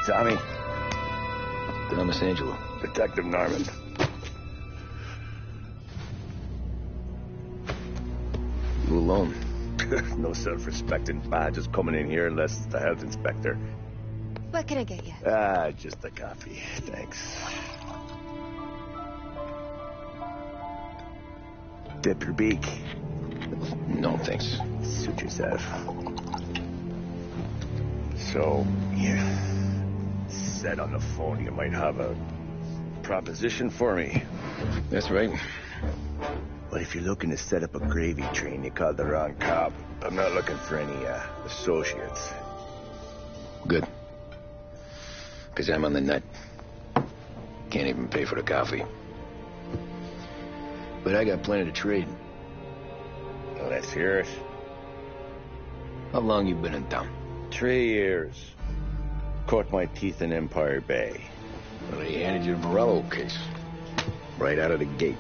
Tommy. Thomas Angelo. Detective Norman. You alone? No self-respecting badges coming in here unless it's the health inspector. What can I get you? Just a coffee. Thanks. Dip your beak. No, thanks. Suit yourself. So, you said on the phone you might have a proposition for me. That's right. But if you're looking to set up a gravy train, you called the wrong cop. I'm not looking for any, associates. Good. Because I'm on the nut. Can't even pay for the coffee. But I got plenty to trade. Well, let's hear it. How long you been in town? 3 years. Caught my teeth in Empire Bay. Well, they handed you the Varello case. Right out of the gate.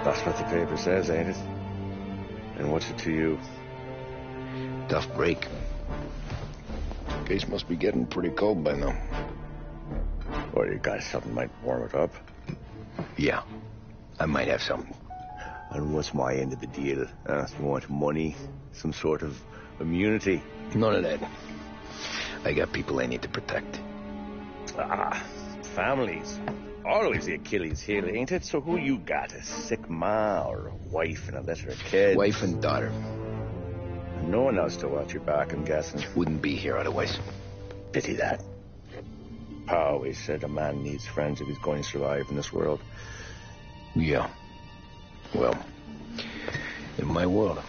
That's what the paper says, ain't it? And what's it to you? Tough break. Case must be getting pretty cold by now. Or you got something might warm it up? Yeah, I might have something. And what's my end of the deal? You want money? Some sort of immunity? None of that. I got people I need to protect. Families. Always the Achilles heel, ain't it? So who you got? A sick ma or a wife and a litter of kids? Wife and daughter. No one else to watch your back, I'm guessing. Wouldn't be here otherwise. Pity that. Pa always said a man needs friends if he's going to survive in this world. Yeah. Well, in my world,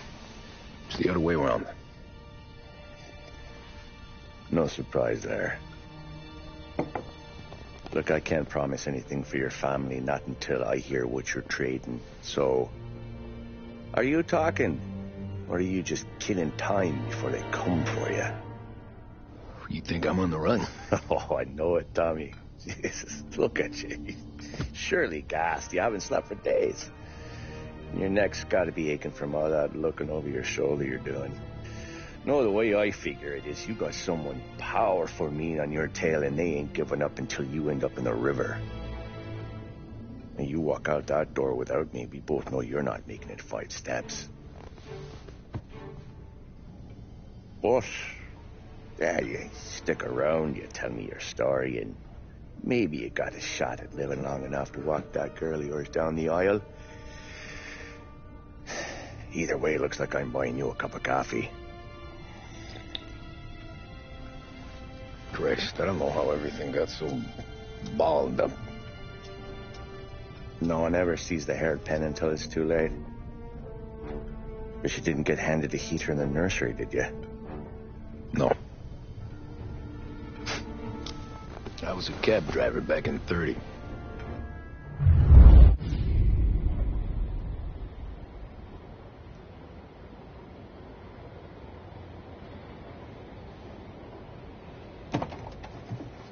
it's the other way around. No surprise there. Look, I can't promise anything for your family, not until I hear what you're trading. So, are you talking? Or are you just killing time before they come for you? You think I'm on the run? Oh, I know it, Tommy. Jesus, look at you. Surely gassed. You haven't slept for days. And your neck's got to be aching from all that looking over your shoulder you're doing. No, the way I figure it is you got someone powerful mean on your tail and they ain't giving up until you end up in the river. And you walk out that door without me, we both know you're not making it 5 steps. But, yeah, you stick around, you tell me your story, and maybe you got a shot at living long enough to walk that girl of yours down the aisle. Either way, it looks like I'm buying you a cup of coffee. Christ, I don't know how everything got so balled up. No one ever sees the hairpin until it's too late. But you didn't get handed a heater in the nursery, did you? No. I was a cab driver back in 30.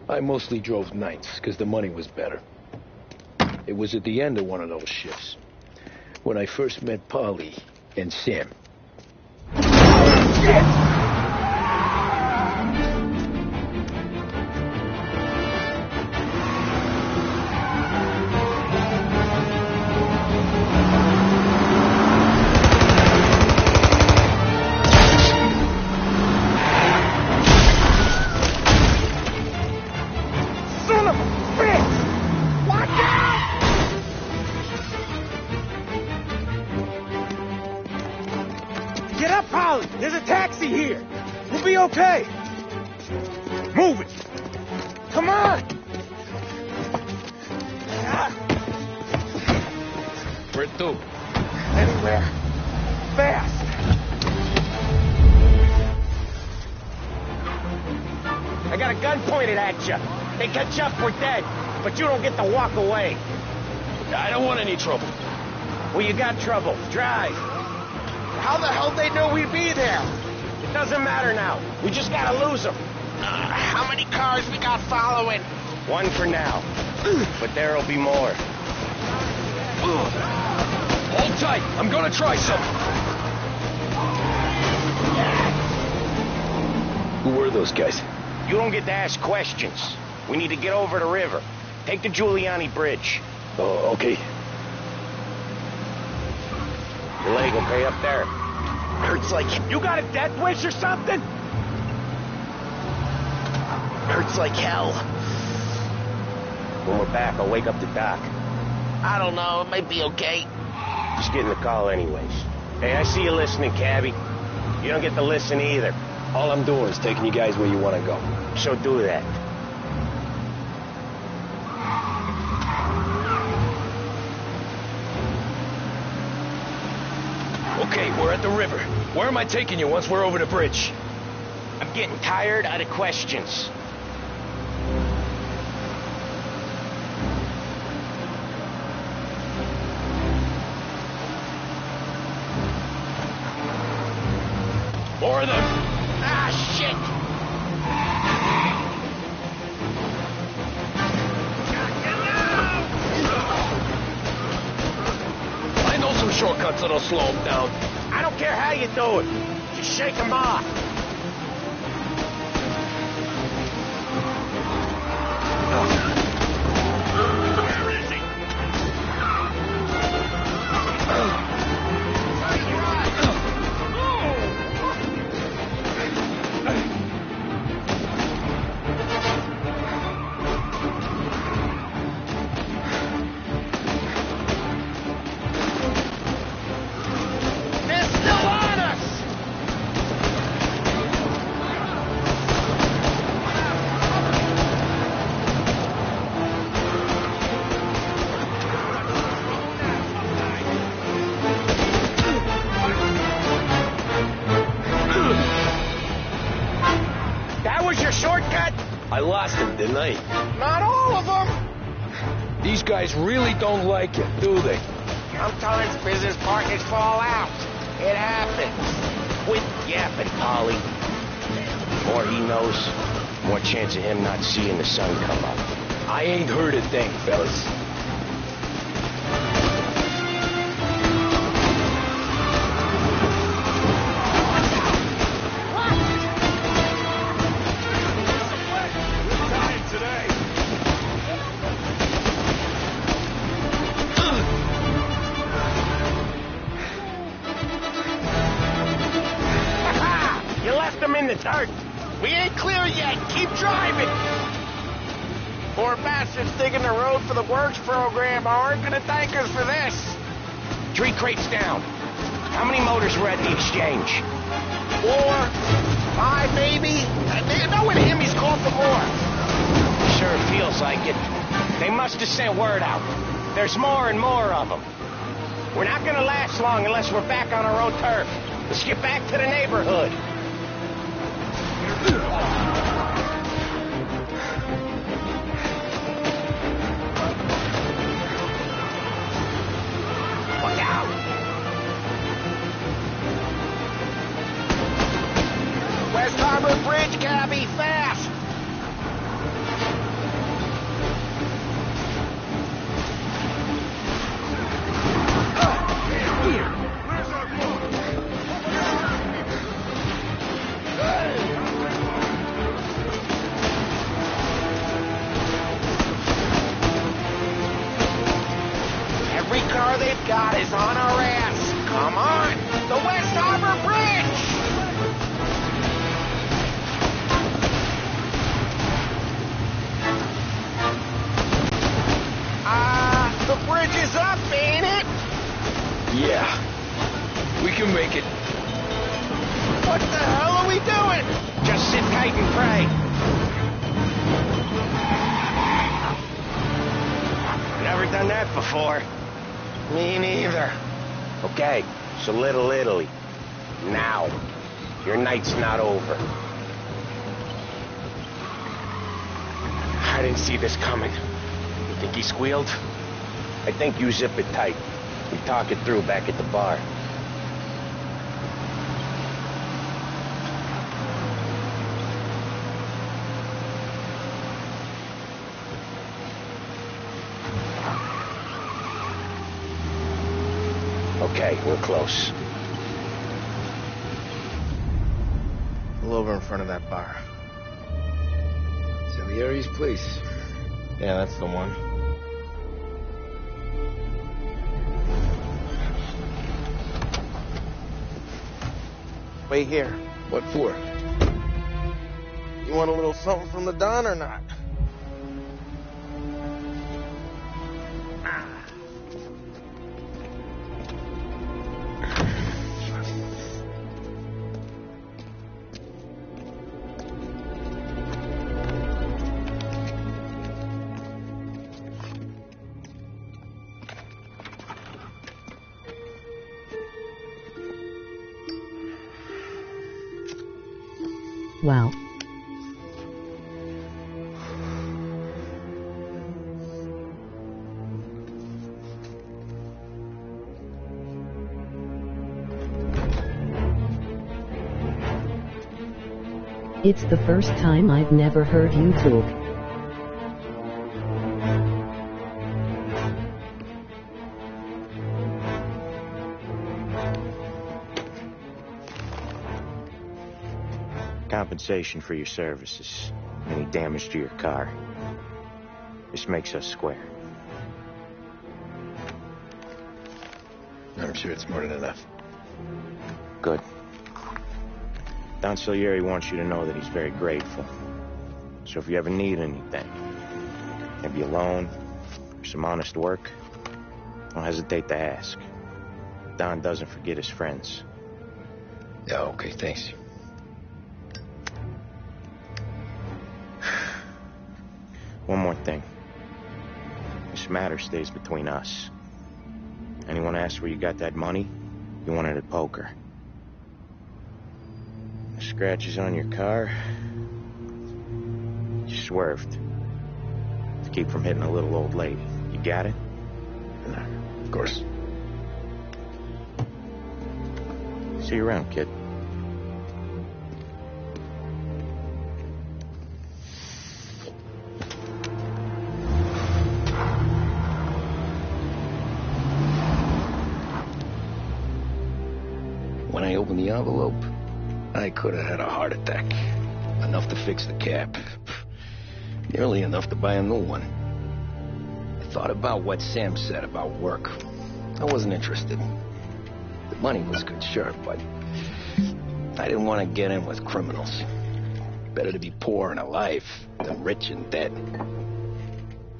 I mostly drove nights, because the money was better. It was at the end of one of those shifts, when I first met Polly and Sam. Shit! Get up, Holly! There's a taxi here! We'll be okay! Move it! Come on! Where to? Anywhere. Fast! I got a gun pointed at you. They catch up, we're dead. But you don't get to walk away. I don't want any trouble. Well, you got trouble. Drive. How the hell they know we'd be there? It doesn't matter now. We just gotta lose them. How many cars we got following? One for now. But there'll be more. Hold tight. I'm gonna try something. Who were those guys? You don't get to ask questions. We need to get over the river. Take the Giuliani Bridge. Oh, okay. Your leg okay up there? Hurts like... You got a death wish or something? Hurts like hell. When we're back, I'll wake up the doc. I don't know, it might be okay. Just getting the call anyways. Hey, I see you listening, cabbie. You don't get to listen either. All I'm doing is taking you guys where you want to go. So do that. Okay, we're at the river. Where am I taking you once we're over the bridge? I'm getting tired of the questions. More of them! Ah, shit! I know some shortcuts that'll slow them down. I don't care how you do it. Just shake them off. Where is he? They're still on us! That was your shortcut? I lost him, didn't I? Not all of them! These guys really don't like it, do they? Sometimes business partners fall out. It happens. Quit yapping, Polly. The more he knows, the more chance of him not seeing the sun come up. I ain't heard a thing, fellas. You left him in the dirt. We ain't clear yet. Keep driving. Poor bastards digging the road for the works program aren't gonna thank us for this. 3 crates down. How many motors were at the exchange? 4, 5 maybe. Knowing him, he's called for more. Sure feels like it. They must have sent word out. There's more and more of them. We're not gonna last long unless we're back on our own turf. Let's get back to the neighborhood. Look out! West Harbor Bridge, cabby, fast! Every car they've got is on our ass. Come on! The West Harbor Bridge! The bridge is up, ain't it? Yeah. We can make it. What the hell are we doing? Just sit tight and pray. Never done that before. Me neither. Okay, so Little Italy. Now. Your night's not over. I didn't see this coming. You think he squealed? I think you zip it tight. We talk it through back at the bar. Okay, we're close. Pull over in front of that bar. Salieri's place. Yeah, that's the one. Wait here. What for? You want a little something from the Don or not? Well, it's the first time I've never heard you talk. Compensation for your services. Any damage to your car. This makes us square. I'm sure it's more than enough. Good. Don Salieri wants you to know that he's very grateful. So if you ever need anything, maybe a loan, or some honest work, don't hesitate to ask. Don doesn't forget his friends. Yeah, okay, thanks. One more thing. This matter stays between us. Anyone asks where you got that money, you won it at poker. The scratches on your car, you swerved. To keep from hitting a little old lady. You got it? No, of course. See you around, kid. When I opened the envelope, I could have had a heart attack. Enough to fix the cab. Nearly enough to buy a new one. I thought about what Sam said about work. I wasn't interested. The money was good, sure, but I didn't want to get in with criminals. Better to be poor and alive than rich and dead.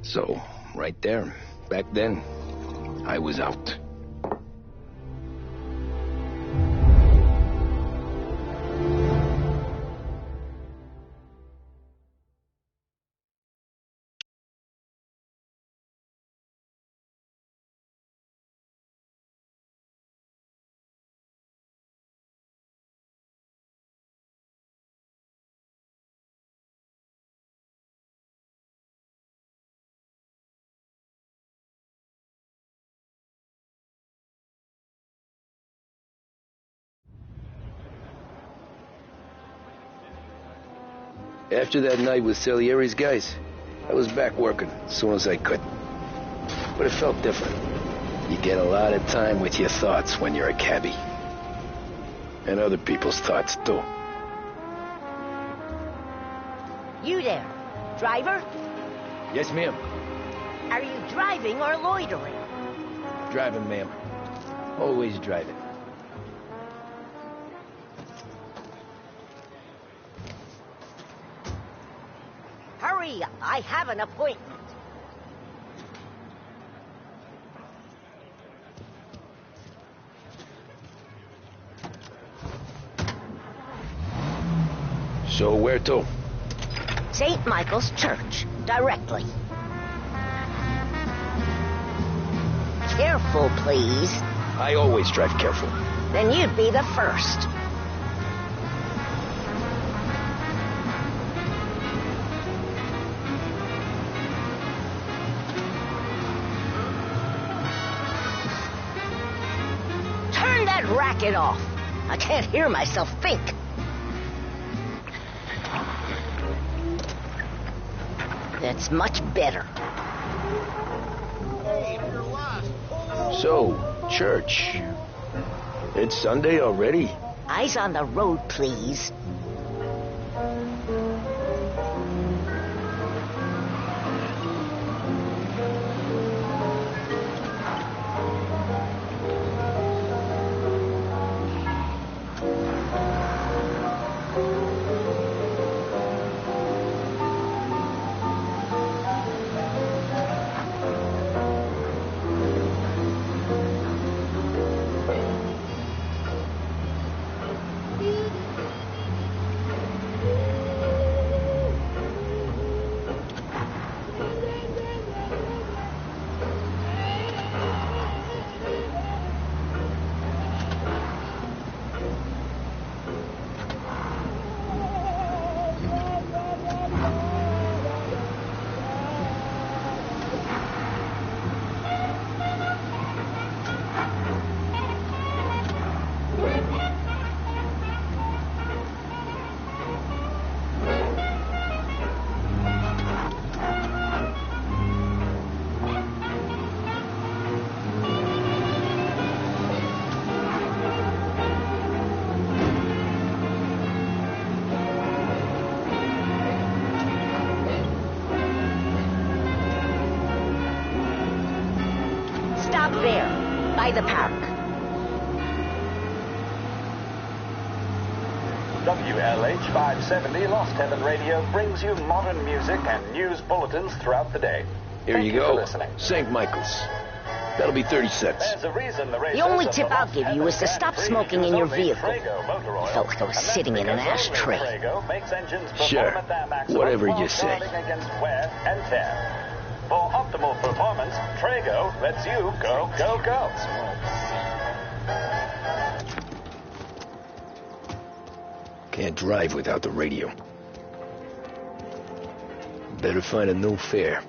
So, right there, back then, I was out. After that night with Salieri's guys, I was back working as soon as I could. But it felt different. You get a lot of time with your thoughts when you're a cabbie. And other people's thoughts, too. You there, driver? Yes, ma'am. Are you driving or loitering? Driving, ma'am. Always driving. Hurry, I have an appointment. So where to? St. Michael's Church, directly. Careful, please. I always drive careful. Then you'd be the first. Turn that racket off. I can't hear myself think. That's much better. So, church. It's Sunday already? Eyes on the road, please. by the park. WLH 570 Lost Heaven Radio brings you modern music and news bulletins throughout the day. Here Thank you for go. listening. St. Michael's. That'll be 30 cents. There's a reason the The only tip I'll give you is to stop smoking in your vehicle. I felt like I was sitting in an ashtray. Sure. Whatever you say. Against wear and tear. For optimal performance, Trago lets you go, go, go. Can't drive without the radio. Better find a new fare.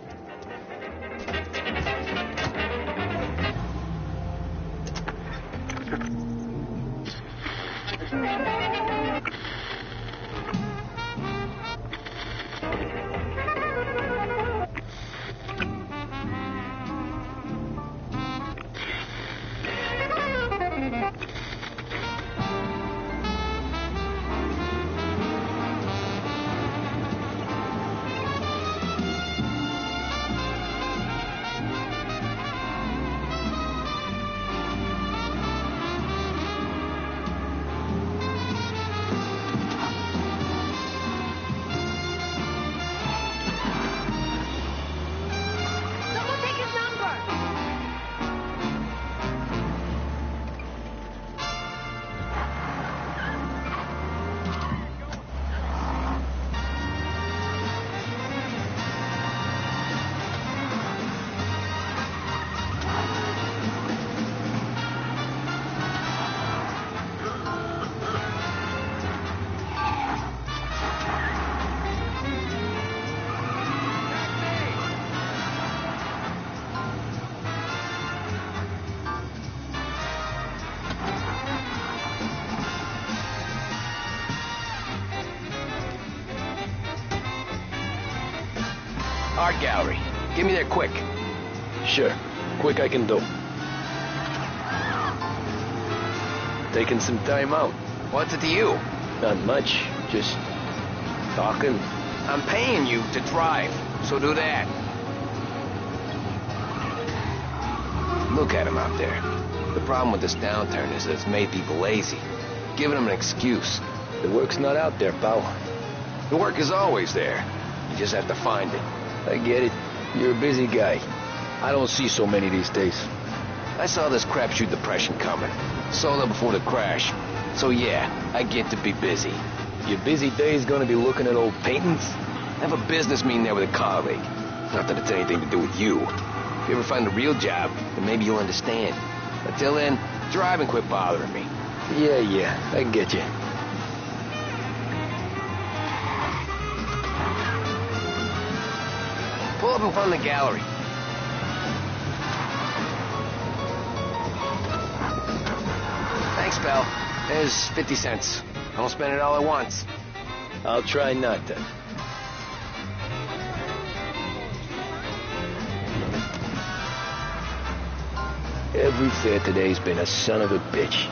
Art gallery. Get me there quick. Sure. Quick I can do. Taking some time out. What's it to you? Not much. Just talking. I'm paying you to drive, so do that. Look at him out there. The problem with this downturn is that it's made people lazy. Giving them an excuse. The work's not out there, pal. The work is always there. You just have to find it. I get it. You're a busy guy. I don't see so many these days. I saw this crapshoot depression coming. Sold it before the crash. So yeah, I get to be busy. Your busy day's gonna be looking at old paintings? I have a business meeting there with a colleague. Not that it's anything to do with you. If you ever find a real job, then maybe you'll understand. Until then, drive and quit bothering me. Yeah, I get you. Pull up in front of the gallery. Thanks, pal. There's 50 cents. I won't spend it all at once. I'll try not to. Every fare today's been a son of a bitch.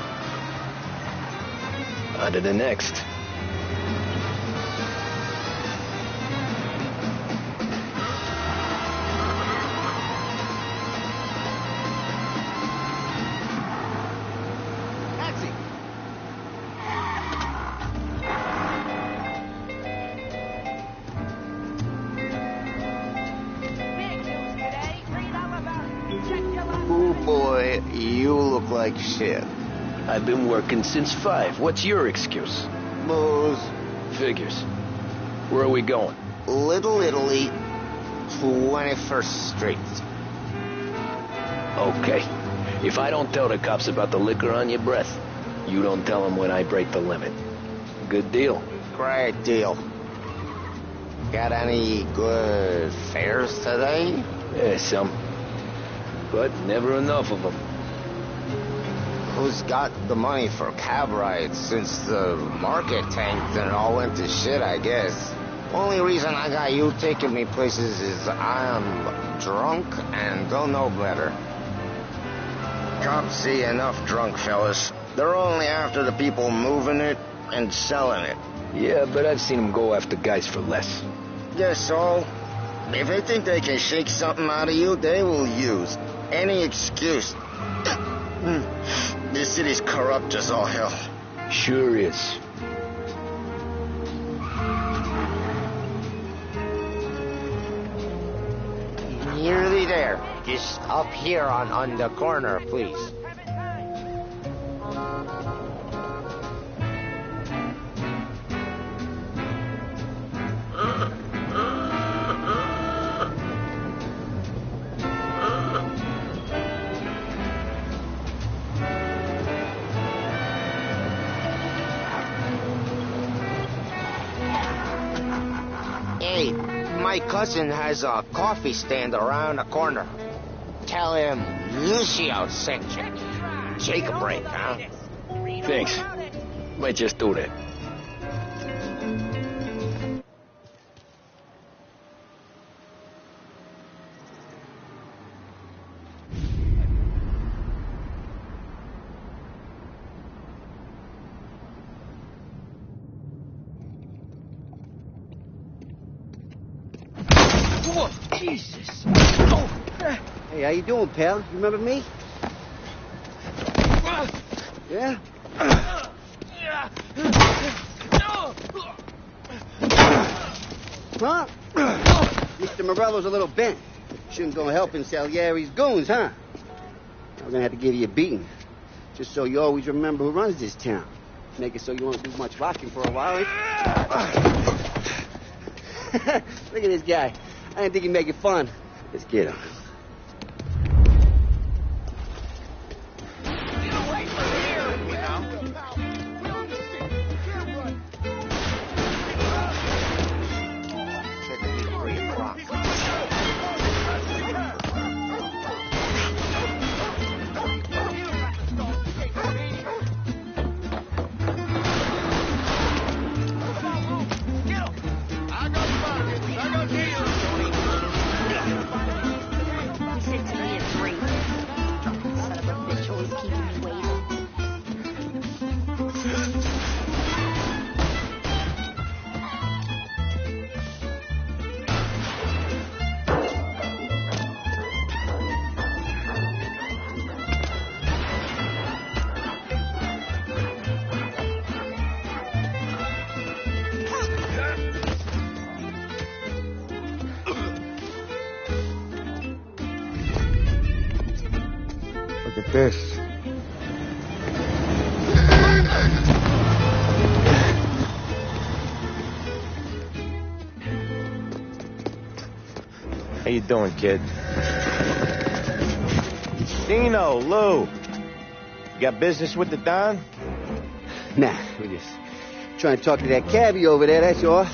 On to the next. Oh boy, you look like shit. I've been working since 5. What's your excuse? Booze. Figures. Where are we going? Little Italy, 21st Street. Okay. If I don't tell the cops about the liquor on your breath, you don't tell them when I break the limit. Good deal. Great deal. Got any good fares today? Yeah, some. But never enough of them. Who's got the money for cab rides since the market tanked and it all went to shit, I guess? Only reason I got you taking me places is I'm drunk and don't know better. Cops see enough drunk fellas. They're only after the people moving it and selling it. Yeah, but I've seen them go after guys for less. Guess so. If they think they can shake something out of you, they will use any excuse. This city's corrupt as all hell. Sure is. Nearly there. Just up here on the corner, please. Hey, my cousin has a coffee stand around the corner. Tell him Lucio sent you. Take a break, huh? Thanks. Might just do that. Whoa, Jesus. Oh. Hey, how you doing, pal? You remember me? Yeah? Huh? Mr. Morello's a little bent. Shouldn't go helping Salieri's goons, huh? I'm gonna have to give you a beating. Just so you always remember who runs this town. Make it so you won't do much rocking for a while. Look at this guy. I didn't think he'd make it fun. Let's get him. Look at this. How you doing, kid? Dino, Lou. You got business with the Don? Nah, we're just trying to talk to that cabbie over there, that's all.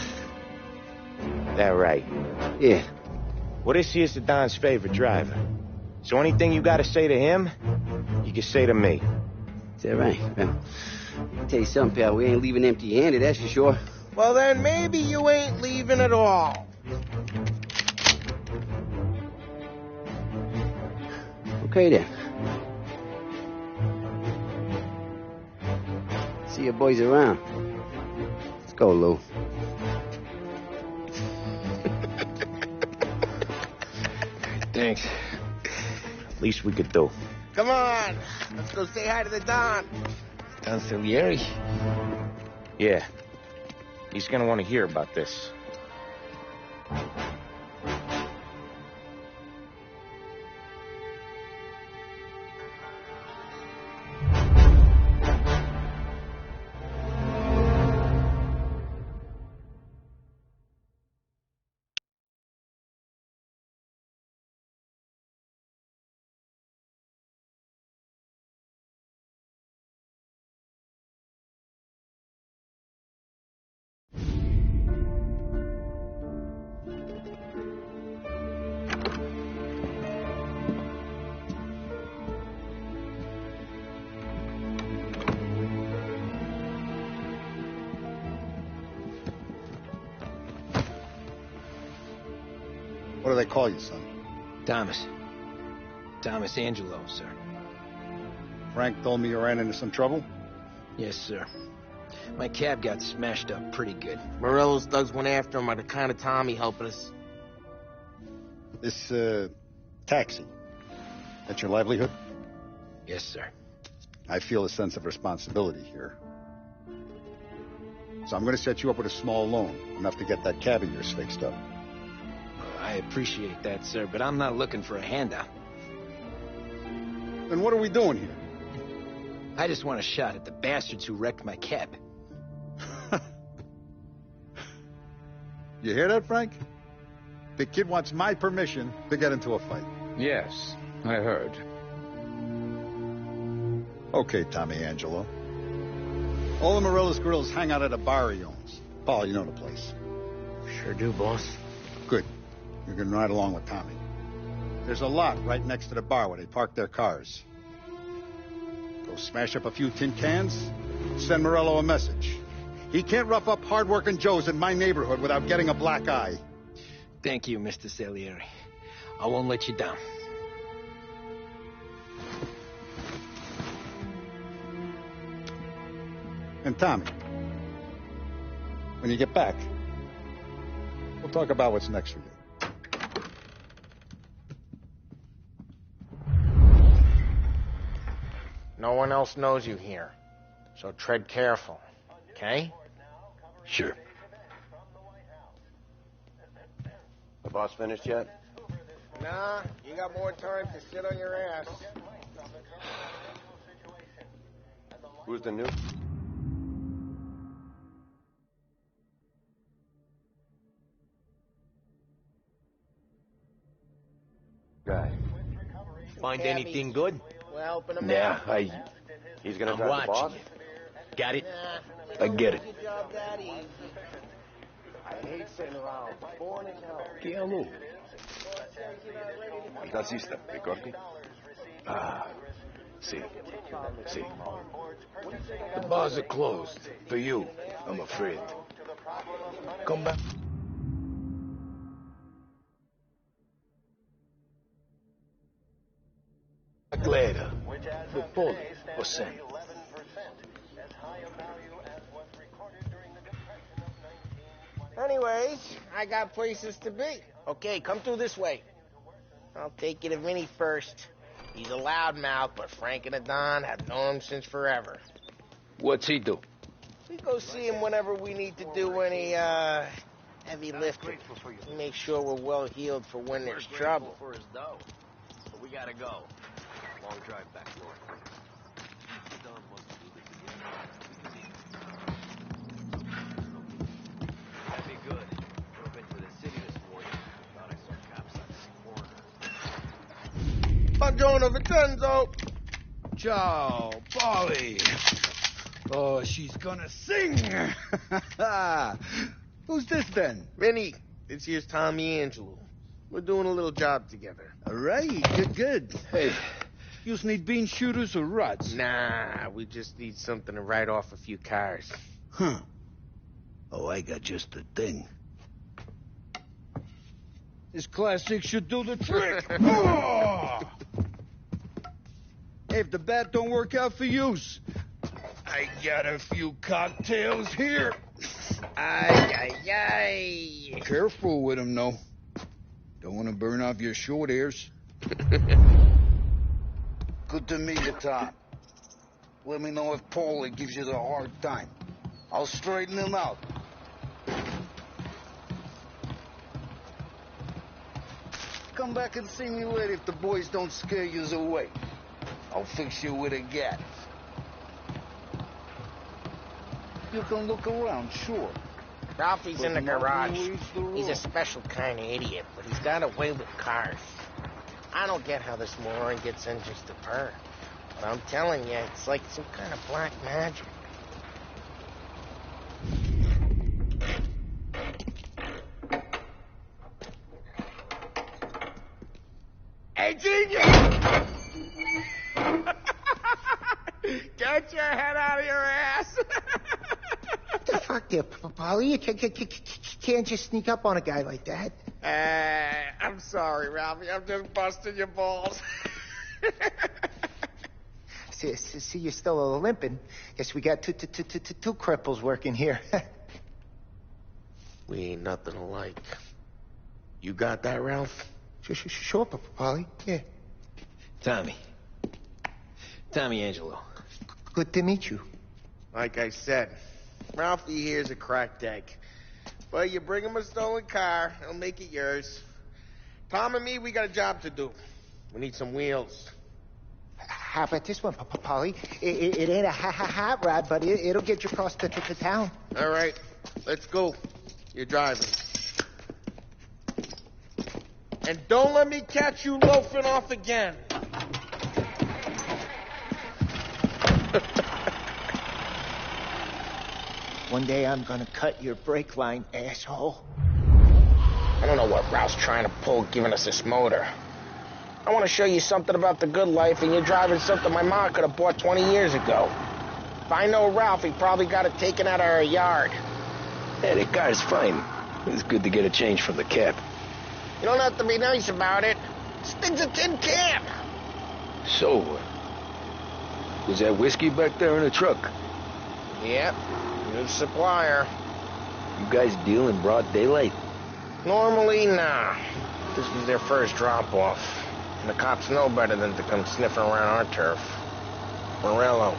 That right. Yeah. Well, this here's the Don's favorite driver. So anything you gotta say to him, you can say to me. Is that right? Well, I'll tell you something, pal. We ain't leaving empty-handed, that's for sure. Well, then maybe you ain't leaving at all. Okay, then. See your boys around. Let's go, Lou. Thanks. Least we could do. Come on, let's go say hi to the Don. Don Salieri? Yeah. He's gonna want to hear about this. What do they call you, son? Thomas. Thomas Angelo, sir. Frank told me you ran into some trouble? Yes, sir. My cab got smashed up pretty good. Morello's thugs went after him by the kind of Tommy helping us. This, taxi. That's your livelihood? Yes, sir. I feel a sense of responsibility here. So I'm going to set you up with a small loan, enough to get that cab of yours fixed up. I appreciate that, sir, but I'm not looking for a handout. Then what are we doing here? I just want a shot at the bastards who wrecked my cab. You hear that, Frank? The kid wants my permission to get into a fight. Yes, I heard. Okay, Tommy Angelo. All the Morello's grills hang out at a bar he owns. Paul, you know the place. Sure do, boss. Good. You can ride along with Tommy. There's a lot right next to the bar where they park their cars. Go smash up a few tin cans, send Morello a message. He can't rough up hard-working Joes in my neighborhood without getting a black eye. Thank you, Mr. Salieri. I won't let you down. And Tommy, when you get back, we'll talk about what's next for you. No one else knows you here, so tread careful, okay? Sure. The boss finished yet? Nah, you got more time to sit on your ass. Who's the new... guy? Find anything good? We're helping him Yeah, out. He's gonna I'm drive the boss? watching you. Got it? I get it. Good job, Daddy. I hate sitting around. Born as hell. ¿Qué hago? ¿Taxista, ¿te corte? Ah, sí, sí. The bars are closed. For you, I'm afraid. Come back. Later. For Paul or Sam. Anyways, I got places to be. Okay, come through this way. I'll take you to Vinny first. He's a loudmouth, but Frank and the Don have known him since forever. What's he do? We go see him whenever we need to do any, heavy lifting. Make sure we're well healed for when there's trouble. For his dough. But we gotta go. Long drive back north. Don wants to do this again. That'd be good. Drove into the city this morning. Thought I saw cops on the corner. Buongiorno, Vincenzo! Ciao, Polly. Oh, she's gonna sing. Who's this then? Vinny, this here's Tommy Angelo. We're doing a little job together. All right, good. Hey, you need bean shooters or rods? Nah, we just need something to write off a few cars. Huh. Oh, I got just the thing. This classic should do the trick. Oh! Hey, if the bat don't work out for use, I got a few cocktails here. Ay. Careful with them, though. Don't want to burn off your short hairs. Good to meet you, Tom. Let me know if Paulie gives you the hard time. I'll straighten him out. Come back and see me later if the boys don't scare you away. I'll fix you with a gat. You can look around, sure. Ralphie's in the garage. The He's a special kind of idiot, but he's got a way with cars. I don't get how this moron gets in just a purr. But I'm telling you, it's like some kind of black magic. Hey, genius! Get your head out of your ass! What the fuck there, Polly? You can't just sneak up on a guy like that. I'm sorry, Ralphie. I'm just busting your balls. See, you're still limping. Guess we got two cripples working here. We ain't nothing alike. You got that, Ralph? Sure, Polly. Yeah. Tommy Angelo. Good to meet you. Like I said, Ralphie here's a cracked egg. But you bring him a stolen car, he'll make it yours. Tom and me, we got a job to do. We need some wheels. How about this one, Polly? It ain't a hot rod, but it'll get you across the town. All right, let's go. You're driving. And don't let me catch you loafing off again. One day I'm gonna cut your brake line, asshole. I don't know what Ralph's trying to pull giving us this motor. I want to show you something about the good life, and you're driving something my mom could have bought 20 years ago. If I know Ralph, he probably got it taken out of our yard. Yeah, the car's fine. It's good to get a change from the cab. You don't have to be nice about it. This thing's a tin can. So, was that whiskey back there in the truck? Yep, new supplier. You guys deal in broad daylight? Normally, nah. This was their first drop-off. And the cops know better than to come sniffing around our turf. Morello,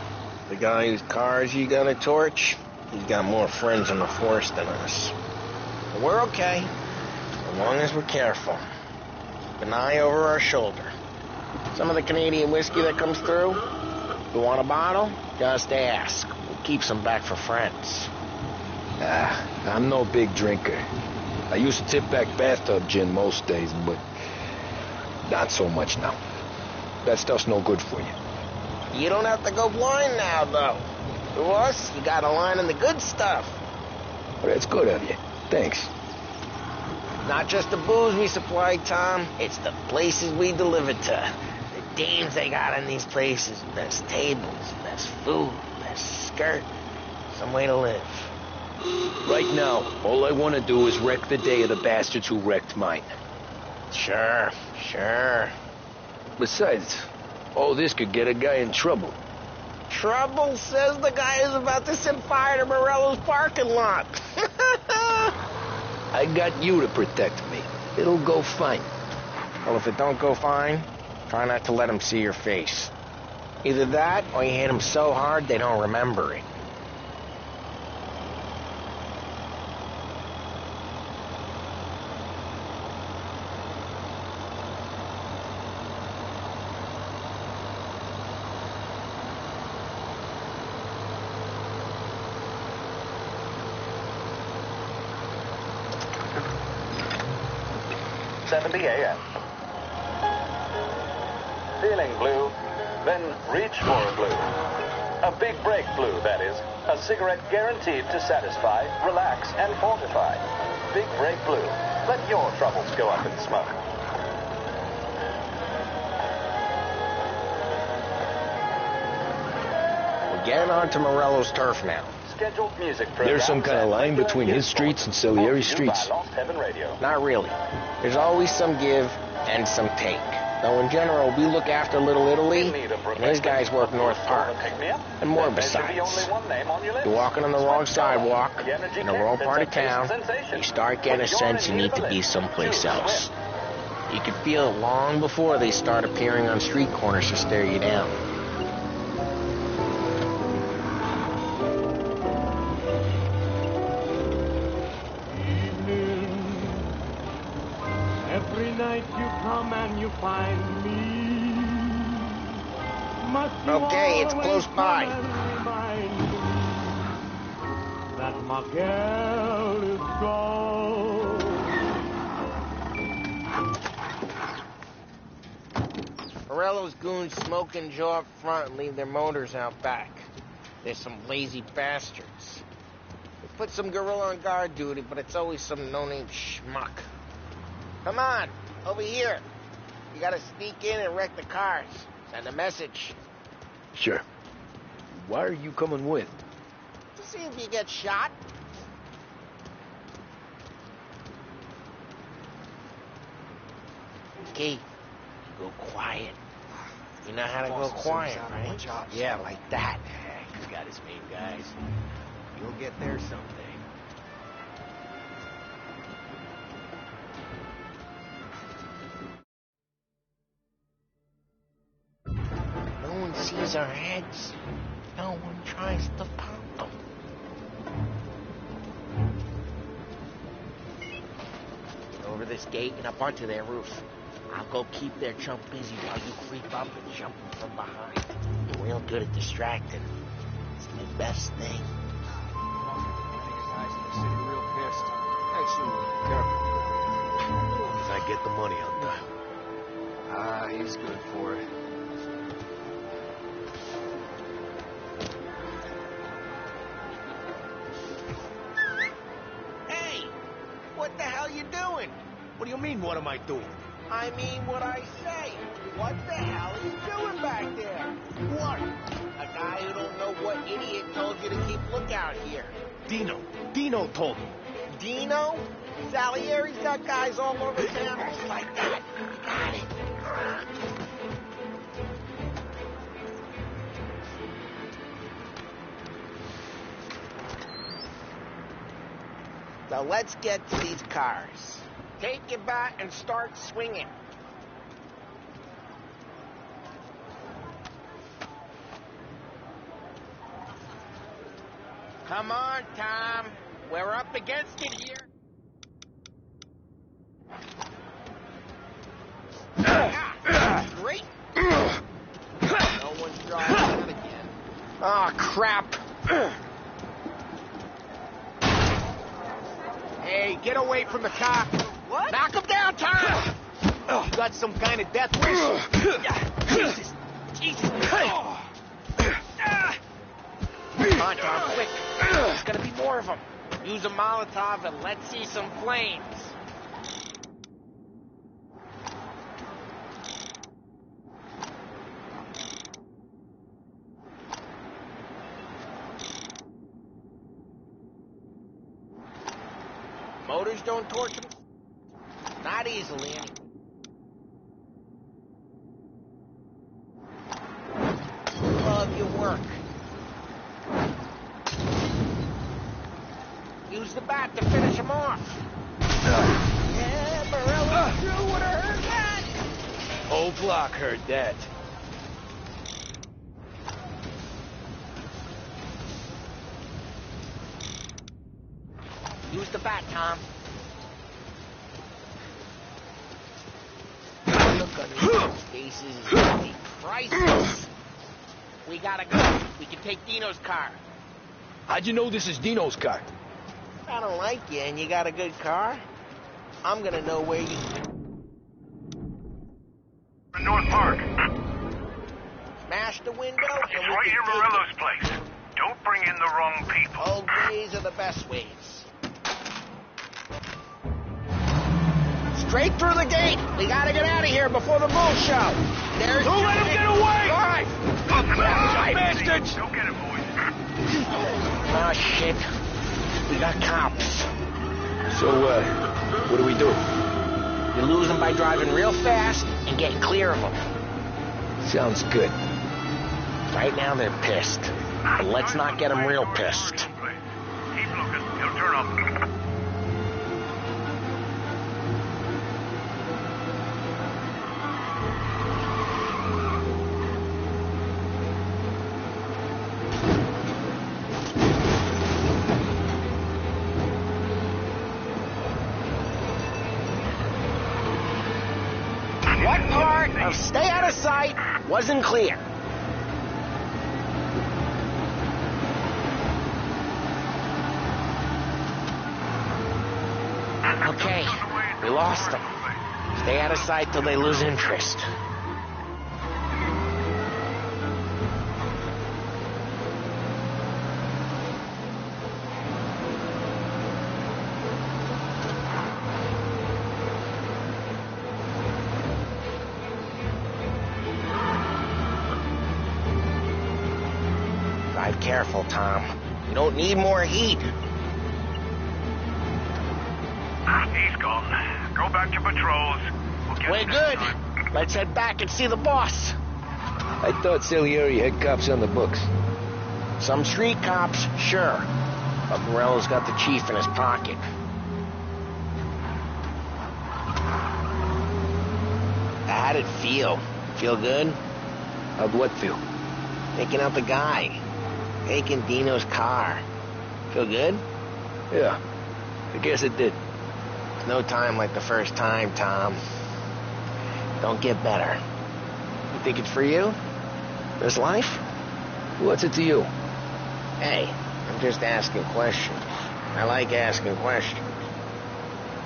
the guy whose cars you gonna torch, he's got more friends in the force than us. But we're okay, as long as we're careful. Keep an eye over our shoulder. Some of the Canadian whiskey that comes through, if you want a bottle, just ask. We'll keep some back for friends. I'm no big drinker. I used to tip back bathtub gin most days, but not so much now. That stuff's no good for you. You don't have to go blind now, though. To us, you got a line in the good stuff. Well, that's good of you. Thanks. Not just the booze we supply, Tom. It's the places we deliver to. The dames they got in these places. Best tables, best food, best skirt. Some way to live. Right now, all I want to do is wreck the day of the bastards who wrecked mine. Sure. Besides, all this could get a guy in trouble. Trouble, says the guy who's about to set fire to Morello's parking lot. I got you to protect me. It'll go fine. Well, if it don't go fine, try not to let them see your face. Either that, or you hit them so hard they don't remember it. A.M. Feeling blue? Then reach for a blue. A big break blue, that is. A cigarette guaranteed to satisfy, relax, and fortify. Big break blue. Let your troubles go up in smoke. We're getting onto Morello's turf now. Scheduled music There's some kind of line between his streets and Salieri's streets. Not really. There's always some give and some take. Though in general, we look after Little Italy, and his guys work North Park. And more besides. You're walking on the wrong sidewalk, in the wrong part of town, you start getting a sense you need to be someplace else. You can feel it long before they start appearing on street corners to stare you down. Every night you come and you find me. Okay, it's close by. That my girl is gone. Morello's goons smoke and jaw up front and leave their motors out back. They're some lazy bastards. They put some gorilla on guard duty, but it's always some no-name schmuck. Come on, over here. You gotta sneak in and wreck the cars. Send a message. Sure. Why are you coming with? To see if you get shot. Okay, go quiet. You know how to go quiet, right? Yeah, like that. He's got his main guys. You'll get there someday. No one sees our heads. No no one tries to pop them. Over this gate and up onto their roof. I'll go keep their chump busy while you creep up and jump them from behind. You're real good at distracting. It's my best thing. As I get the money on time. Ah, he's good for it. Hey! What the hell you doing? What do you mean, what am I doing? I mean what I say. What the hell are you doing back there? What? A guy who don't know what idiot told you to keep lookout here. Dino told me. Dino? Salieri's got guys all over town just like that. Got it. So let's get to these cars. Take your bat and start swinging. Come on, Tom. We're up against it here. Great. No one's drawing out again. Oh, crap. Hey, get away from the car. What? Knock him down, Tom. You got some kind of death wish? Jesus. Come on, Tom, quick. There's gonna be more of them. Use a Molotov and let's see some flames. Motors don't torch them? Not easily, anyway. Love your work. Use the bat to finish him off. Yeah, Morello sure would have heard that. Whole block heard that. Use the bat, Tom. Look on these faces is gonna be priceless. We gotta go. We can take Dino's car. How'd you know this is Dino's car? I don't like you and you got a good car. I'm gonna know where you... North Park. Smash the window and It's we right can near take Morello's it. place. Don't bring in the wrong people. Old ways are the best ways. Straight through the gate. We gotta get out of here before the bull show. There's... Don't let him get away! Drive! Bastards! Don't get it, boys. Oh, shit. We got cops. So, what do we do? You lose them by driving real fast and getting clear of them. Sounds good. Right now they're pissed. But let's not get them real pissed. Keep looking. He'll turn up. What part of stay out of sight wasn't clear? Okay, we lost them. Stay out of sight till they lose interest. Drive careful, Tom. You don't need more heat. He's gone. Go back to patrols. We're good. Let's head back and see the boss. I thought Salieri had cops on the books. Some street cops, sure. But Morello's got the chief in his pocket. How'd it feel? Feel good? How'd what feel? Taking out the guy. taking Dino's car. Feel good? Yeah, I guess it did. No time like the first time, Tom. Don't get better. You think it's for you? This life? What's it to you? Hey, I'm just asking questions. I like asking questions.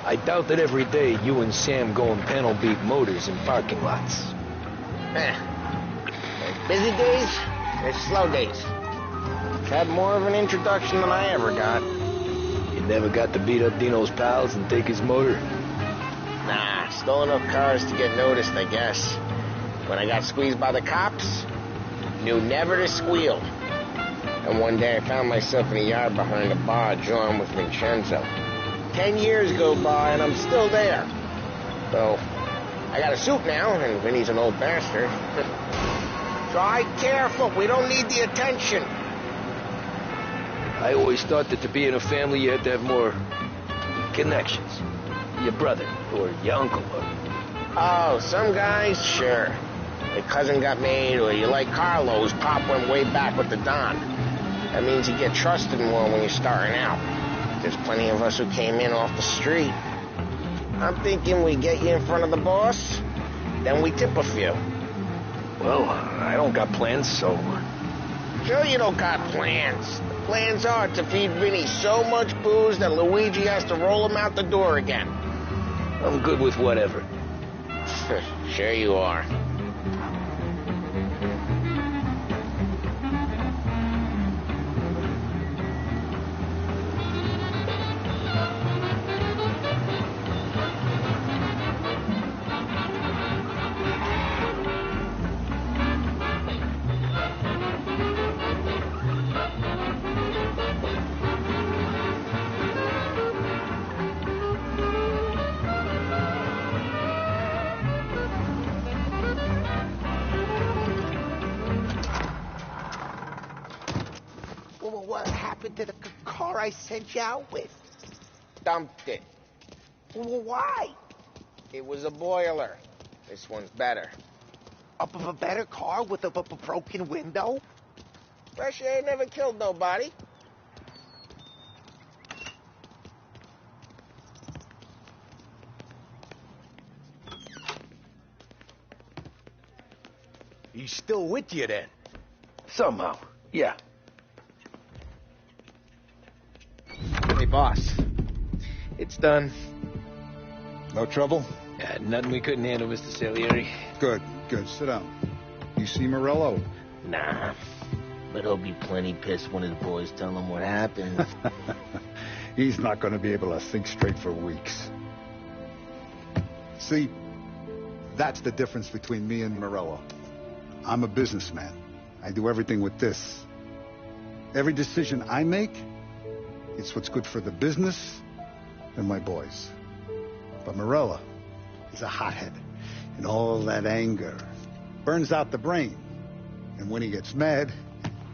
I doubt that every day you and Sam go and panel beat motors in parking lots. There's busy days, there's slow days. Had more of an introduction than I ever got. You never got to beat up Dino's pals and take his motor? Nah, stole enough cars to get noticed, I guess. When I got squeezed by the cops, knew never to squeal. And one day I found myself in a yard behind a bar drawn with Vincenzo. 10 years go by and I'm still there. So, I got a suit now, and Vinny's an old bastard. Try careful, we don't need the attention. I always thought that to be in a family you had to have more connections. Your brother, or your uncle, or... Oh, some guys, sure. Your cousin got made, or you like Carlos, Pop went way back with the Don. That means you get trusted more when you're starting out. There's plenty of us who came in off the street. I'm thinking we get you in front of the boss, then we tip a few. Well, I don't got plans, so... Sure you don't got plans. The plans are to feed Vinny so much booze that Luigi has to roll him out the door again. I'm good with whatever. Sure you are. What happened to the car I sent you out with? Dumped it. Why? It was a boiler. This one's better. A better car with a broken window? Fresh air never killed nobody. He's still with you, then? Somehow, yeah. Hey, boss. It's done. No trouble? Yeah, nothing we couldn't handle, Mr. Salieri. Good, good. Sit down. You see Morello? Nah. But he'll be plenty pissed when his boys tell him what happened. He's not going to be able to think straight for weeks. See, that's the difference between me and Morello. I'm a businessman. I do everything with this. Every decision I make, it's what's good for the business and my boys. But Morello is a hothead, and all that anger burns out the brain. And when he gets mad,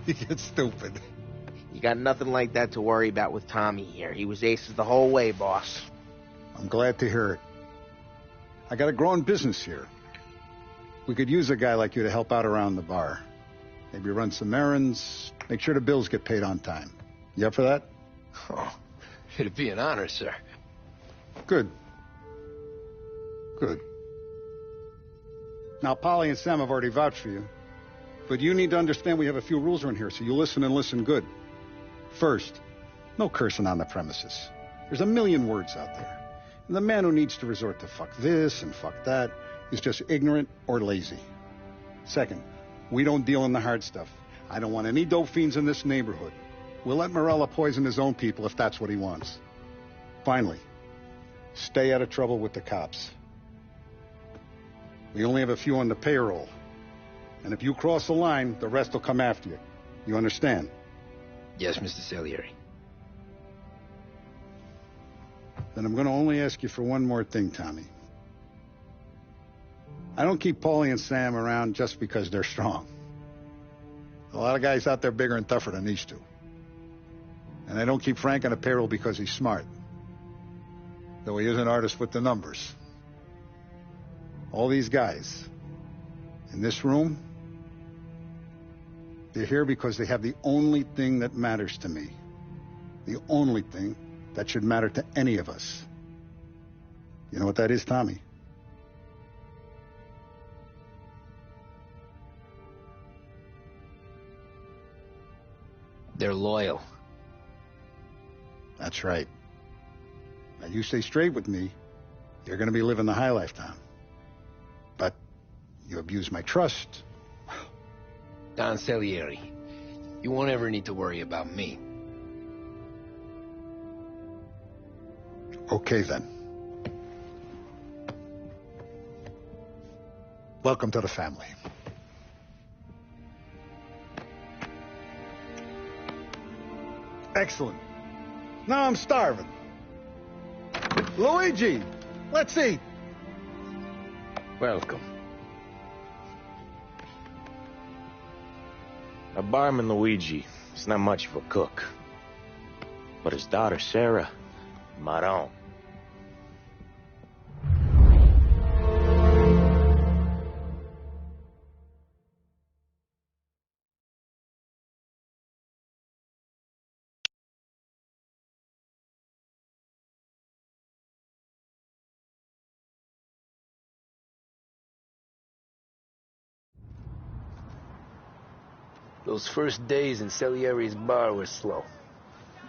he gets stupid. You got nothing like that to worry about with Tommy here. He was aces the whole way, boss. I'm glad to hear it. I got a growing business here. We could use a guy like you to help out around the bar. Maybe run some errands, make sure the bills get paid on time. You up for that? Oh, it'd be an honor, sir. Good. Good. Now, Polly and Sam have already vouched for you. But you need to understand we have a few rules around here, so you listen and listen good. First, no cursing on the premises. There's a million words out there. And the man who needs to resort to fuck this and fuck that is just ignorant or lazy. Second, we don't deal in the hard stuff. I don't want any dope fiends in this neighborhood. We'll let Morello poison his own people if that's what he wants. Finally, stay out of trouble with the cops. We only have a few on the payroll. And if you cross the line, the rest will come after you. You understand? Yes, Mr. Salieri. Then I'm going to only ask you for one more thing, Tommy. I don't keep Paulie and Sam around just because they're strong. A lot of guys out there bigger and tougher than these two. And I don't keep Frank on a payroll because he's smart. Though he is an artist with the numbers. All these guys in this room, They're here because they have the only thing that matters to me. The only thing that should matter to any of us. You know what that is, Tommy? They're loyal. That's right. Now, you stay straight with me, you're gonna be living the high life, Tom. But you abuse my trust. Don Salieri, you won't ever need to worry about me. Okay, then. Welcome to the family. Excellent. Now I'm starving. Luigi, let's eat. Welcome. A barman Luigi is not much of a cook. But his daughter Sarah, Maron. Those first days in Salieri's bar were slow.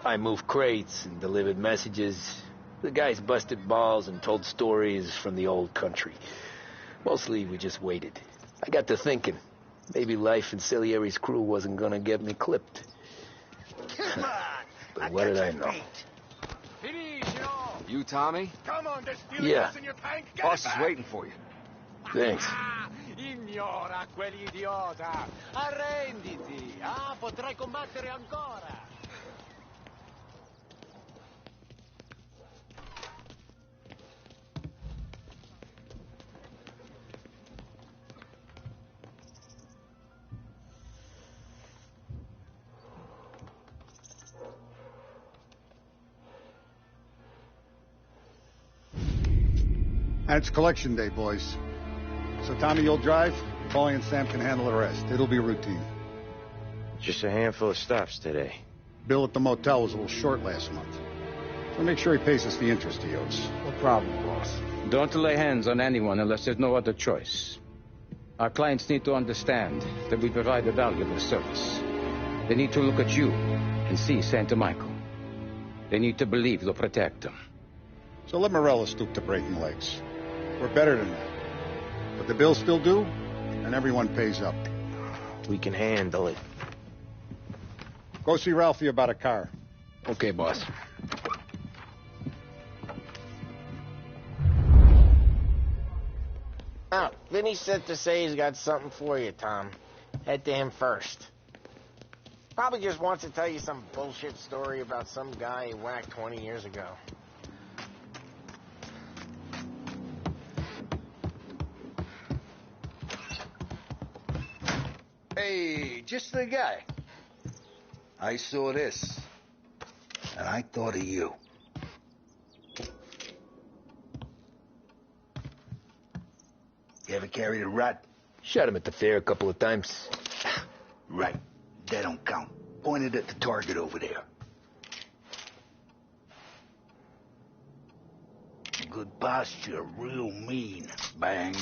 I moved crates and delivered messages. The guys busted balls and told stories from the old country. Mostly we just waited. I got to thinking, maybe life in Salieri's crew wasn't gonna get me clipped. But what did I know? You, Tommy? Come on, there's Yeah. in your tank. Boss is waiting for you. Thanks. Ignora quell'idiota! Arrenditi! Ah, potrai combattere ancora! And it's collection day, boys. So, Tommy, you'll drive. Paulie and Sam can handle the rest. It'll be routine. Just a handful of stops today. Bill at the motel was a little short last month. So make sure he pays us the interest he owes. No problem, boss. Don't lay hands on anyone unless there's no other choice. Our clients need to understand that we provide a valuable service. They need to look at you and see Santa Michael. They need to believe you'll protect them. So let Morella stoop to breaking legs. We're better than that. But the bills still due, and everyone pays up. We can handle it. Go see Ralphie about a car. Okay, boss. Oh, Vinny said to say he's got something for you, Tom. Head to him first. Probably just wants to tell you some bullshit story about some guy he whacked 20 years ago. Hey, just the guy. I saw this, and I thought of you. You ever carried a rat? Shot him at the fair a couple of times. Right. That don't count. Pointed at the target over there. Good posture, real mean. Bang.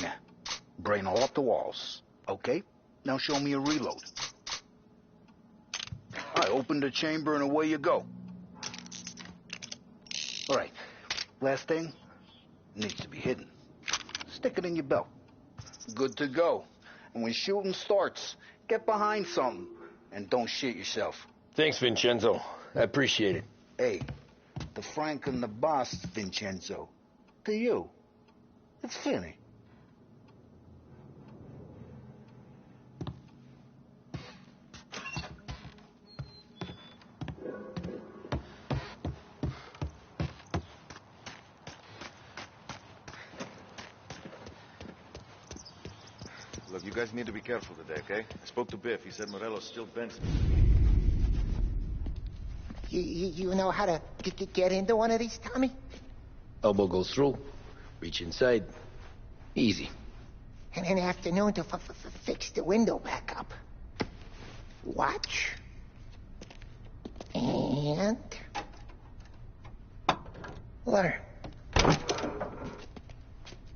Brain all off the walls. Okay? Now show me a reload. I open the chamber and away you go. All right. Last thing. Needs to be hidden. Stick it in your belt. Good to go. And when shooting starts, get behind something. And don't shit yourself. Thanks, Vincenzo. I appreciate it. Hey, the Frank and the boss, Vincenzo. To you. It's Finny. Look, you guys need to be careful today, okay? I spoke to Biff. He said Morello's still bent. You know how to get into one of these, Tommy? Elbow goes through. Reach inside. Easy. And in the afternoon to fix the window back up. Watch. And... learn.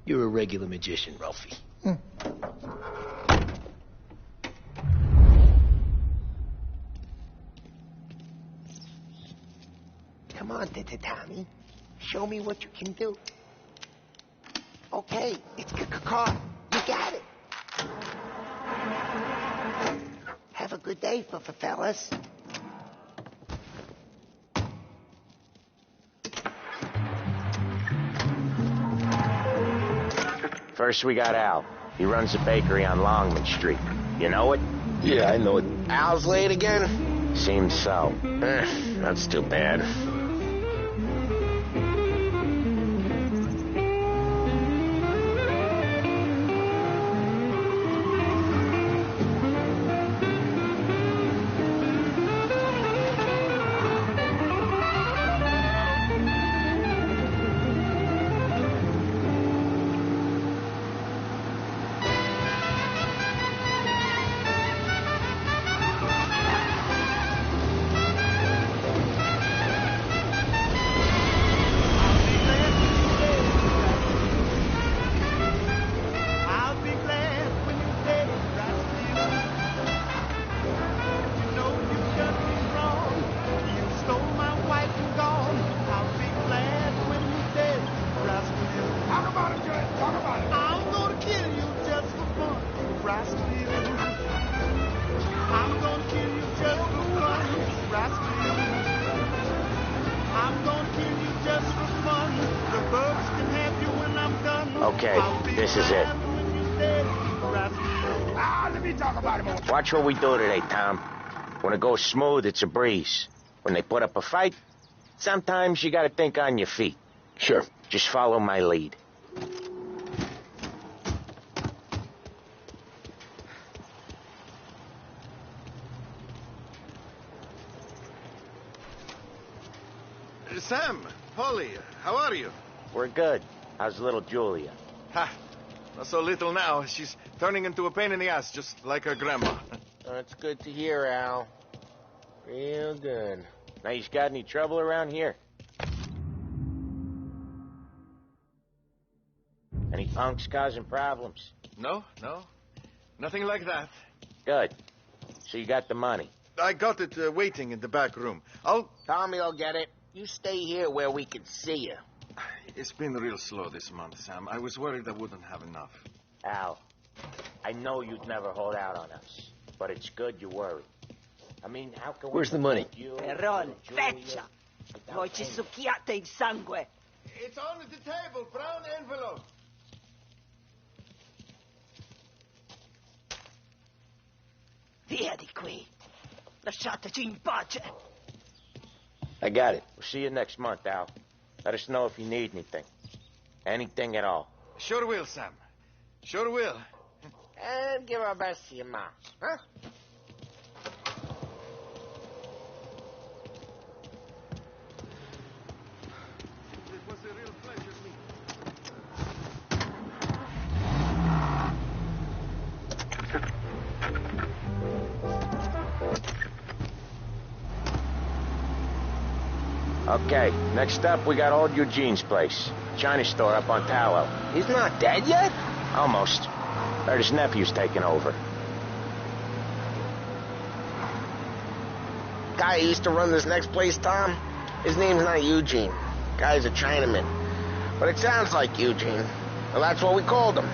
You're a regular magician, Ralphie. Come on, Tommy. Show me what you can do. Okay, it's caught. You got it. Have a good day, fellas. First, we got Al. He runs a bakery on Longman Street. You know it? Yeah, I know it. Al's late again? Seems so. That's too bad. Okay, this is it. Let me talk about it more. Watch what we do today, Tom. When it goes smooth, it's a breeze. When they put up a fight, sometimes you gotta think on your feet. Sure. Just follow my lead. Sam, Polly, how are you? We're good. How's little Julia? Ha! Not so little now. She's turning into a pain in the ass, just like her grandma. That's good to hear, Al. Real good. Now, you got any trouble around here? Any punks causing problems? No. Nothing like that. Good. So you got the money? I got it waiting in the back room. Tommy will get it. You stay here where we can see you. It's been real slow this month, Sam. I was worried I wouldn't have enough. Al, I know you'd never hold out on us, but it's good you worry. I mean, how can Where's the money? Perrone, feccia! Voi ci succhiate il sangue! It's on the table, brown envelope. Via di qui! Lasciateci in pace! I got it. We'll see you next month, Al. Let us know if you need anything. Anything at all. Sure will, Sam. Sure will. And give our best to your mom, huh? It was a real pleasure meeting. Okay, next up, we got old Eugene's place. China store up on Tallow. He's not dead yet? Almost. Heard his nephew's taking over. Guy who used to run this next place, Tom, his name's not Eugene. Guy's a Chinaman. But it sounds like Eugene. Well, that's what we called him.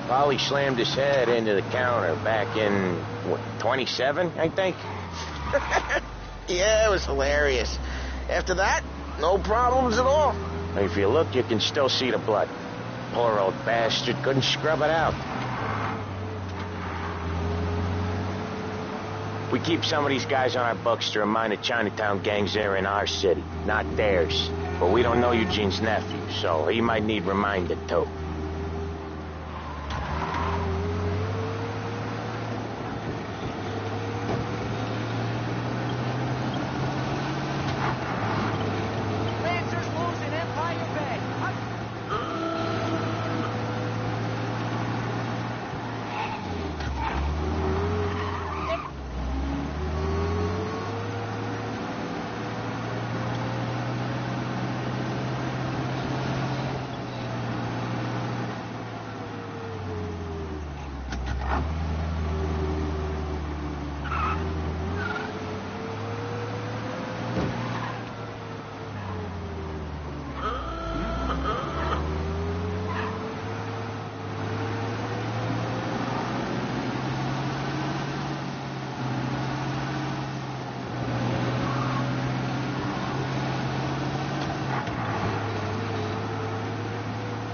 Polly slammed his head into the counter back in, what, 27, I think? Yeah, it was hilarious. After that, no problems at all. If you look, you can still see the blood. Poor old bastard couldn't scrub it out. We keep some of these guys on our books to remind the Chinatown gangs they're in our city, not theirs. But we don't know Eugene's nephew, so he might need reminded too.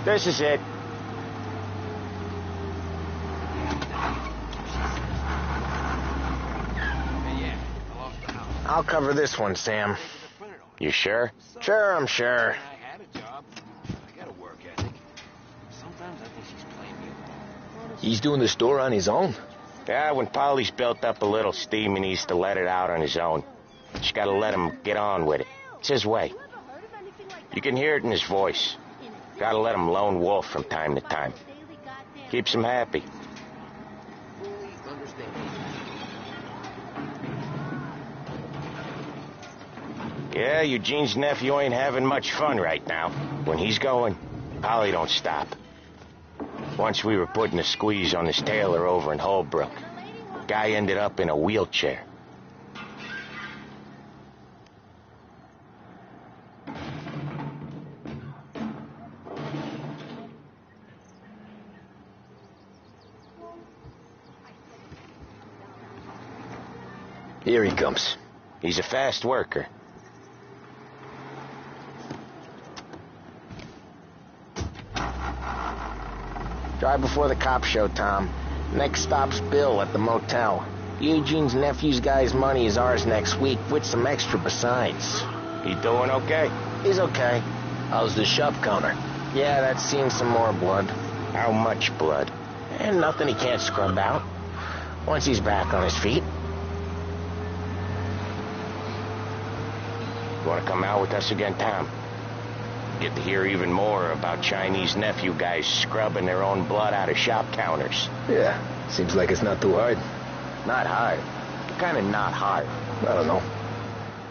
This is it. I'll cover this one, Sam. You sure? Sure, I'm sure. He's doing the store on his own? Yeah, when Polly's built up a little steam, he needs to let it out on his own. Just gotta let him get on with it. It's his way. You can hear it in his voice. Gotta let him lone wolf from time to time. Keeps him happy. Yeah, Eugene's nephew ain't having much fun right now. When he's going, Polly don't stop. Once we were putting a squeeze on this tailor over in Holbrook. Guy ended up in a wheelchair. Here he comes. He's a fast worker. Drive before the cop show, Tom. Next stop's Bill at the motel. Eugene's nephew's guy's money is ours next week, with some extra besides. He doing okay? He's okay. How's the shop counter? Yeah, that's seen some more blood. How much blood? And nothing he can't scrub out. Once he's back on his feet. You want to come out with us again, Tom? Get to hear even more about Chinese nephew guys scrubbing their own blood out of shop counters. Yeah, seems like it's not too hard. Not hard. Kind of not hard. I don't know.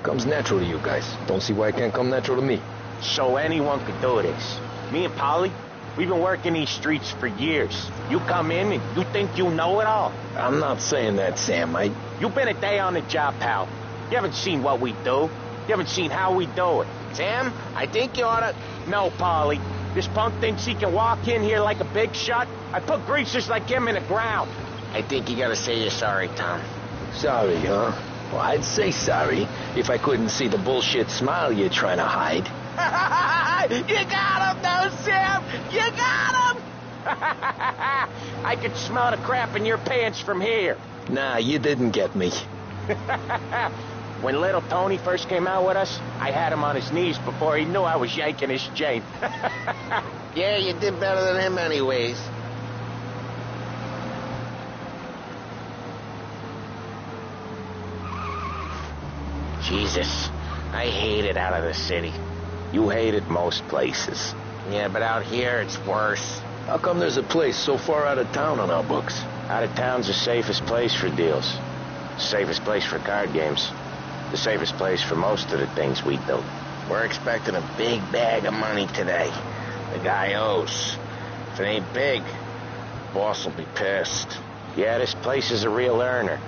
Comes natural to you guys. Don't see why it can't come natural to me. So anyone could do this. Me and Polly, we've been working these streets for years. You come in and you think you know it all. I'm not saying that, Sam. You've been a day on the job, pal. You haven't seen what we do. You haven't seen how we do it. Sam, I think you oughta... No, Polly. This punk thinks he can walk in here like a big shot. I put greasers like him in the ground. I think you gotta say you're sorry, Tom. Sorry, huh? Well, I'd say sorry if I couldn't see the bullshit smile you're trying to hide. You got him, though, Sam! You got him! I could smell the crap in your pants from here. Nah, you didn't get me. When little Tony first came out with us, I had him on his knees before he knew I was yanking his chain. Yeah, you did better than him anyways. Jesus, I hate it out of the city. You hate it most places. Yeah, but out here it's worse. How come there's a place so far out of town on our books? Out of town's the safest place for deals. Safest place for card games. The safest place for most of the things we do. We're expecting a big bag of money today. The guy owes. If it ain't big, boss will be pissed. Yeah, this place is a real earner.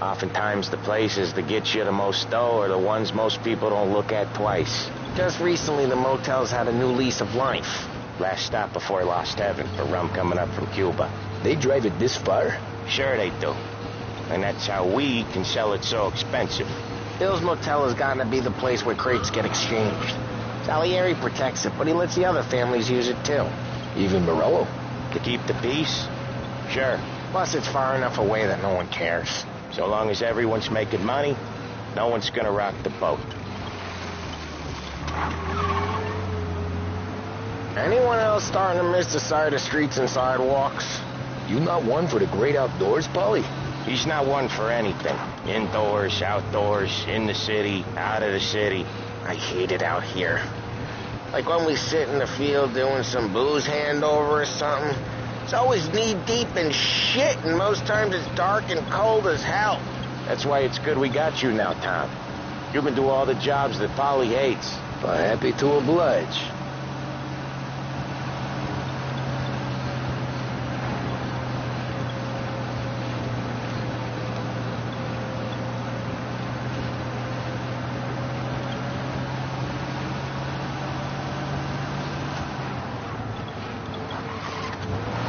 Oftentimes the places that get you the most dough are the ones most people don't look at twice. Just recently the motel's had a new lease of life. Last stop before Lost Heaven for rum coming up from Cuba. They drive it this far? Sure they do. And that's how we can sell it so expensive. Bill's Motel has gotten to be the place where crates get exchanged. Salieri protects it, but he lets the other families use it too. Even Morello? To keep the peace? Sure. Plus it's far enough away that no one cares. So long as everyone's making money, no one's gonna rock the boat. Anyone else starting to miss the side of streets and sidewalks? You not one for the great outdoors, Polly? He's not one for anything. Indoors, outdoors, in the city, out of the city. I hate it out here. Like when we sit in the field doing some booze handover or something. It's always knee-deep in shit, and most times it's dark and cold as hell. That's why it's good we got you now, Tom. You can do all the jobs that Polly hates. Well, happy to oblige.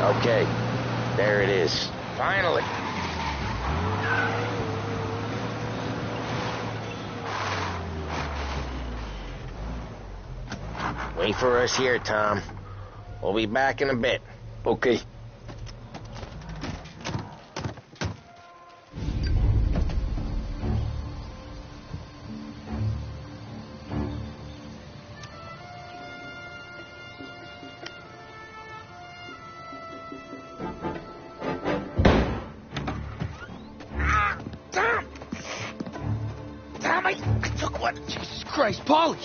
Okay, there it is. Finally. Wait for us here, Tom. We'll be back in a bit. Okay. Jesus Christ, Paulie!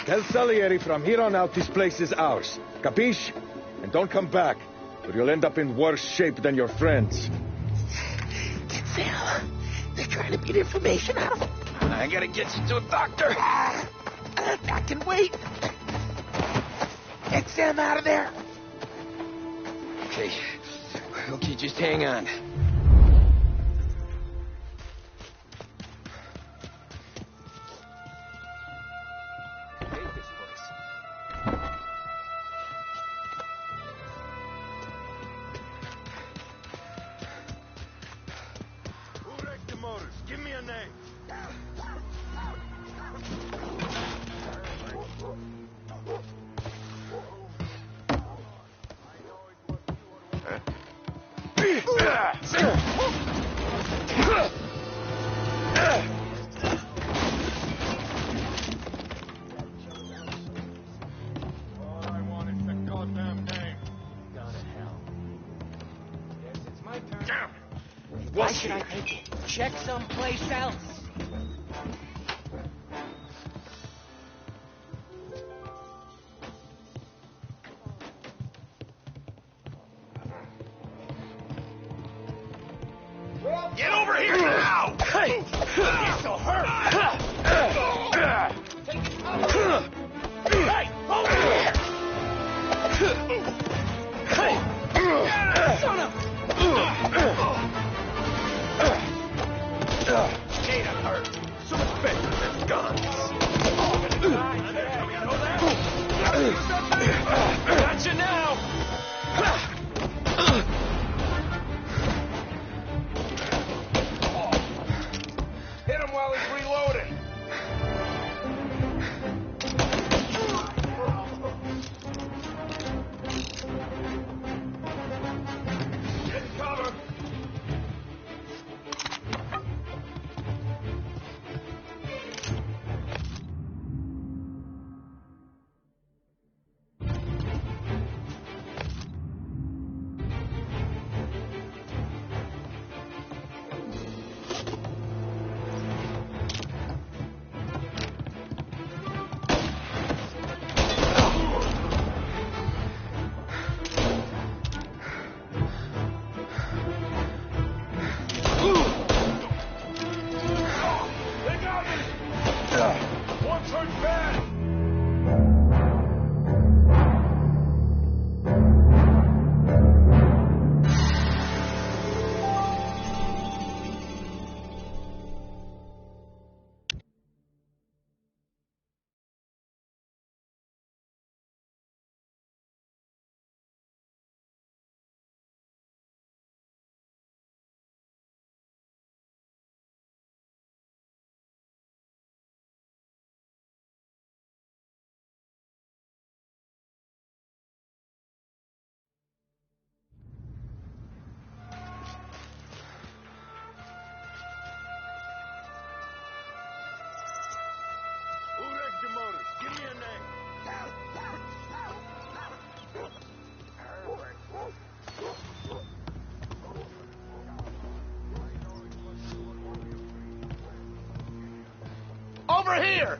Tell Salieri from here on out this place is ours. Capiche? And don't come back, or you'll end up in worse shape than your friends. Sam, they're trying to beat information out of him. I gotta get you to a doctor. I can wait. Get Sam out of there. Okay, just hang on. Give me a name. All I want is the goddamn name. Gone to hell. Yes, it's my turn. Damn. Why should I take it? Check someplace else. Get over here now! Hey! This'll hurt! Hey! Over here! Hey! Son of... Ain't it hurt? So much better than guns. Gotcha now! Hit him while he's reloading. Get cover. Give me a name. Over here!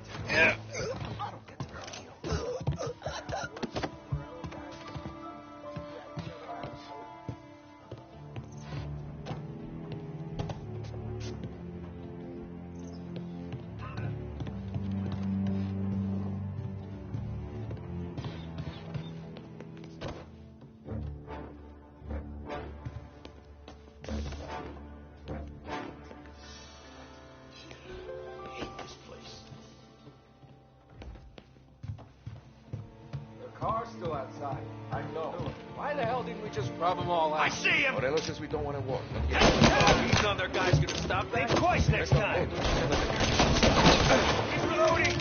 Car's still outside. I know. Why the hell didn't we just rub them all out? I see him! Morelos says we don't want to walk. These other guys gonna stop that twice next time. He's reloading!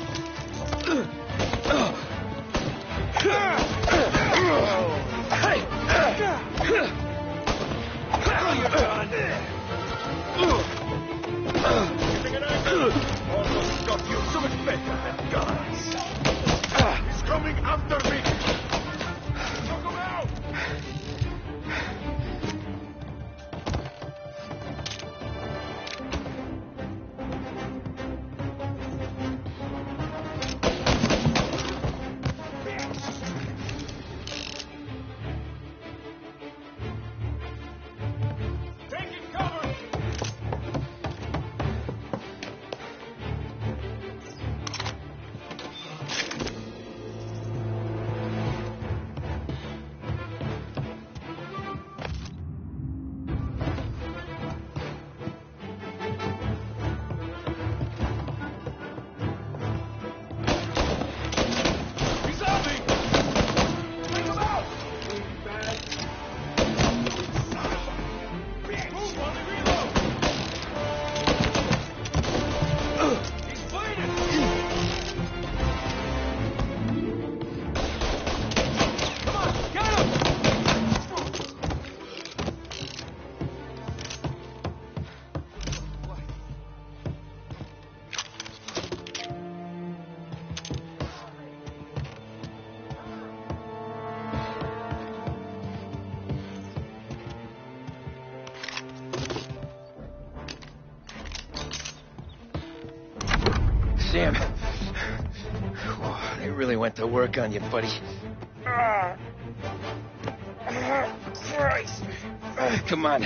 really went to work on you, buddy. Christ. Come on.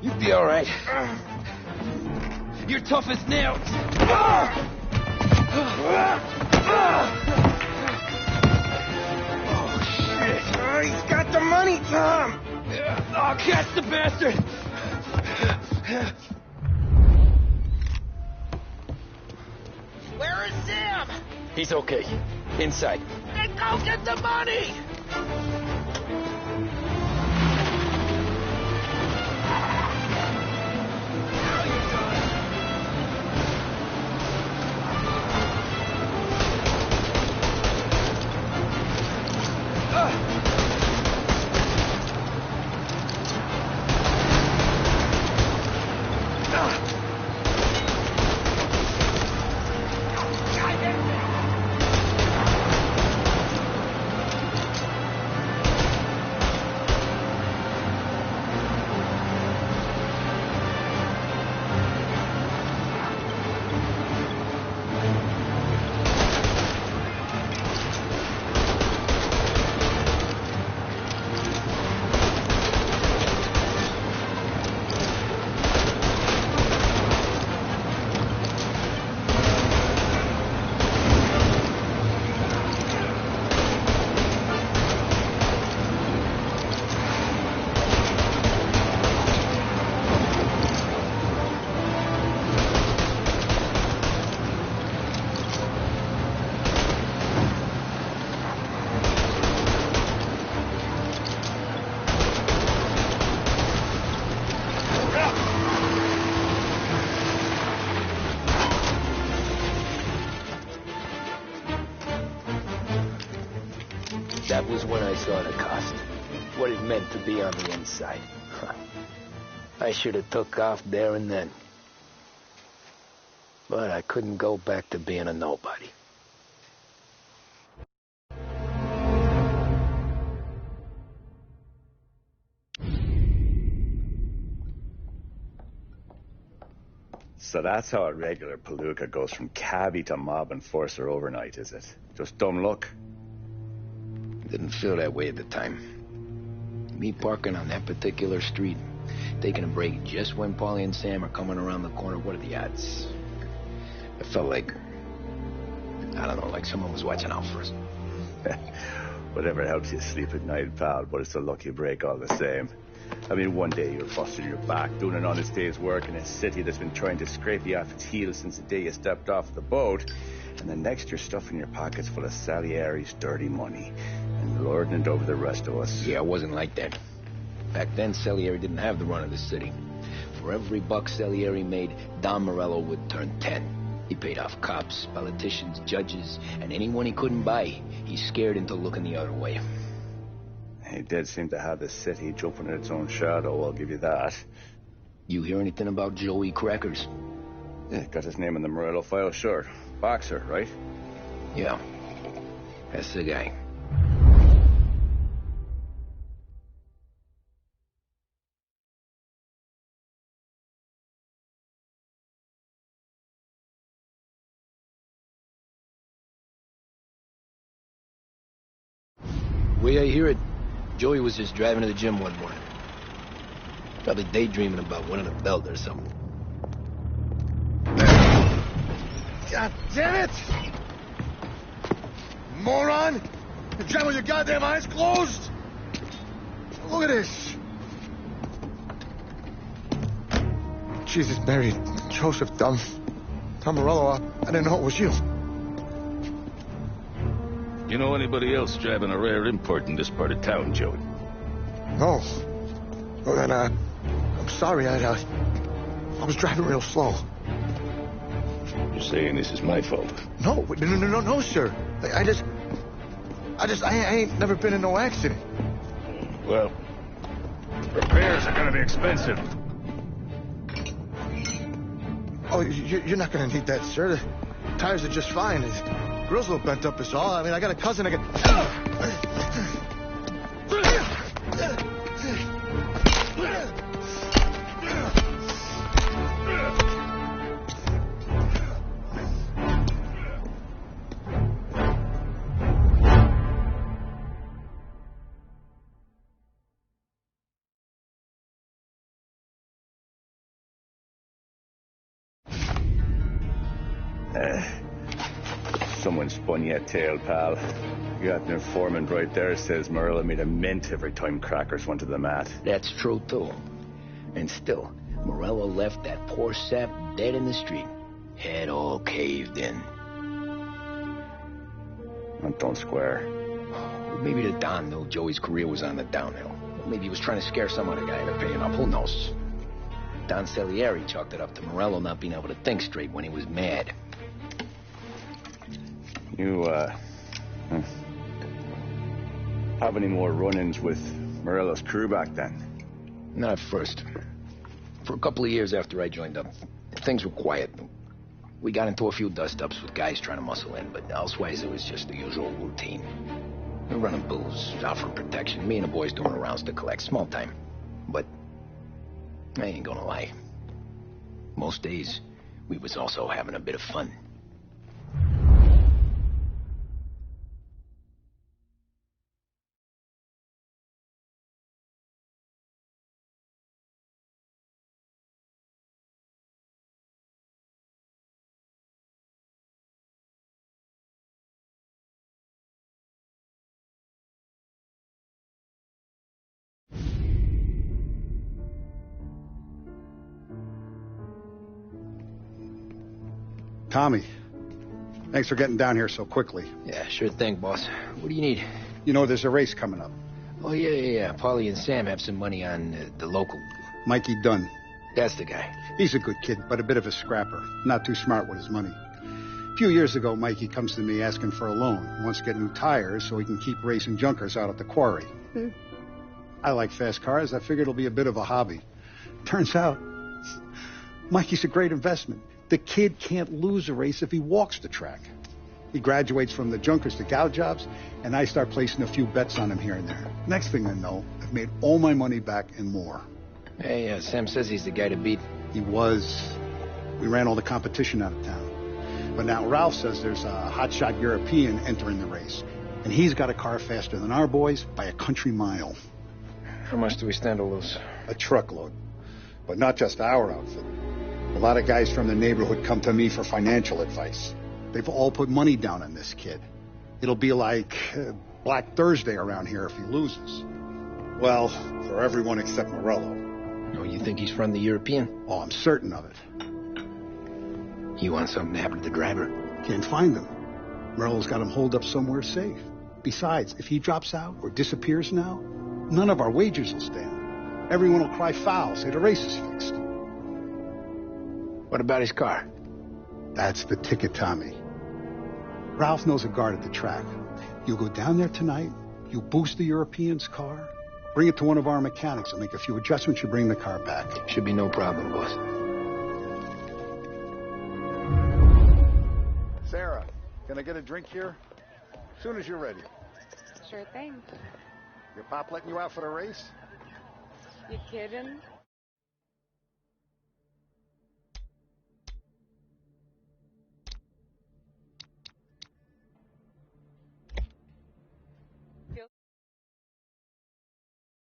You'll be all right. You're tough as nails. Oh, shit. He's got the money, Tom. Oh, catch the bastard. Where is Sam? He's okay. Inside. Then go get the money. That was when I saw the cost. What it meant to be on the inside. I should have took off there and then. But I couldn't go back to being a nobody. So that's how a regular palooka goes from cabbie to mob enforcer overnight, is it? Just dumb luck? Didn't feel that way at the time. Me parking on that particular street, taking a break just when Paulie and Sam are coming around the corner, what are the odds? I felt like, I don't know, like someone was watching out for us. Whatever helps you sleep at night, pal, but it's a lucky break all the same. I mean, one day you're busting your back, doing an honest day's work in a city that's been trying to scrape you off its heels since the day you stepped off the boat, and the next you're stuffing your pockets full of Salieri's dirty money and lording it over the rest of us. Yeah, it wasn't like that. Back then, Salieri didn't have the run of the city. For every buck Salieri made, Don Morello would turn 10. He paid off cops, politicians, judges, and anyone he couldn't buy, he scared into looking the other way. He did seem to have the city jumping in its own shadow, I'll give you that. You hear anything about Joey Crackers? Yeah, got his name in the Morello file, sure. Boxer, right? Yeah, that's the guy. The way I hear it, Joey was just driving to the gym one morning. Probably daydreaming about winning a belt or something. God damn it! Moron! You're driving with your goddamn eyes closed! Look at this! Jesus, Mary, Joseph, Tom Morello, I didn't know it was you. You know anybody else driving a rare import in this part of town, Joey? No. Well, then, I'm sorry, I was driving real slow. You're saying this is my fault? No, sir. I ain't never been in no accident. Well, repairs are gonna be expensive. Oh, you're not gonna need that, sir. The tires are just fine. The grill's a little bent up is all. I mean, I got a cousin Someone spun you a tail, pal. You got an informant right there says Morello made a mint every time crackers went to the mat. That's true, too. And still, Morello left that poor sap dead in the street. Head all caved in. That don't square. Maybe the Don knew Joey's career was on the downhill. Maybe he was trying to scare some other guy into paying up. Who knows? Don Salieri chalked it up to Morello not being able to think straight when he was mad. You, have any more run-ins with Morello's crew back then? Not at first. For a couple of years after I joined up, things were quiet. We got into a few dust-ups with guys trying to muscle in, but elsewise it was just the usual routine. We're running booze, offering protection. Me and the boys doing the rounds to collect. Small time. But I ain't gonna lie. Most days, we was also having a bit of fun. Tommy, thanks for getting down here so quickly. Yeah, sure thing, boss. What do you need? You know, there's a race coming up. Oh, yeah. Paulie and Sam have some money on the local. Mikey Dunn. That's the guy. He's a good kid, but a bit of a scrapper. Not too smart with his money. A few years ago, Mikey comes to me asking for a loan. He wants to get new tires so he can keep racing junkers out at the quarry. I like fast cars. I figured it'll be a bit of a hobby. Turns out, Mikey's a great investment. The kid can't lose a race if he walks the track. He graduates from the junkers to gal jobs, and I start placing a few bets on him here and there. Next thing I know, I've made all my money back and more. Hey, Sam says he's the guy to beat. He was. We ran all the competition out of town. But now Ralph says there's a hotshot European entering the race, and he's got a car faster than our boys by a country mile. How much do we stand to lose? A truckload. But not just our outfit. A lot of guys from the neighborhood come to me for financial advice. They've all put money down on this kid. It'll be like Black Thursday around here if he loses. Well, for everyone except Morello. Oh, you think he's from the European? Oh, I'm certain of it. You want something to happen to the driver? Can't find him. Morello's got him holed up somewhere safe. Besides, if he drops out or disappears now, none of our wagers will stand. Everyone will cry foul, say the race is fixed. What about his car? That's the ticket, Tommy. Ralph knows a guard at the track. You go down there tonight, you boost the European's car, bring it to one of our mechanics, and make a few adjustments, you bring the car back. Should be no problem, boss. Sarah, can I get a drink here? As soon as you're ready. Sure thing. Your pop letting you out for the race? You kidding?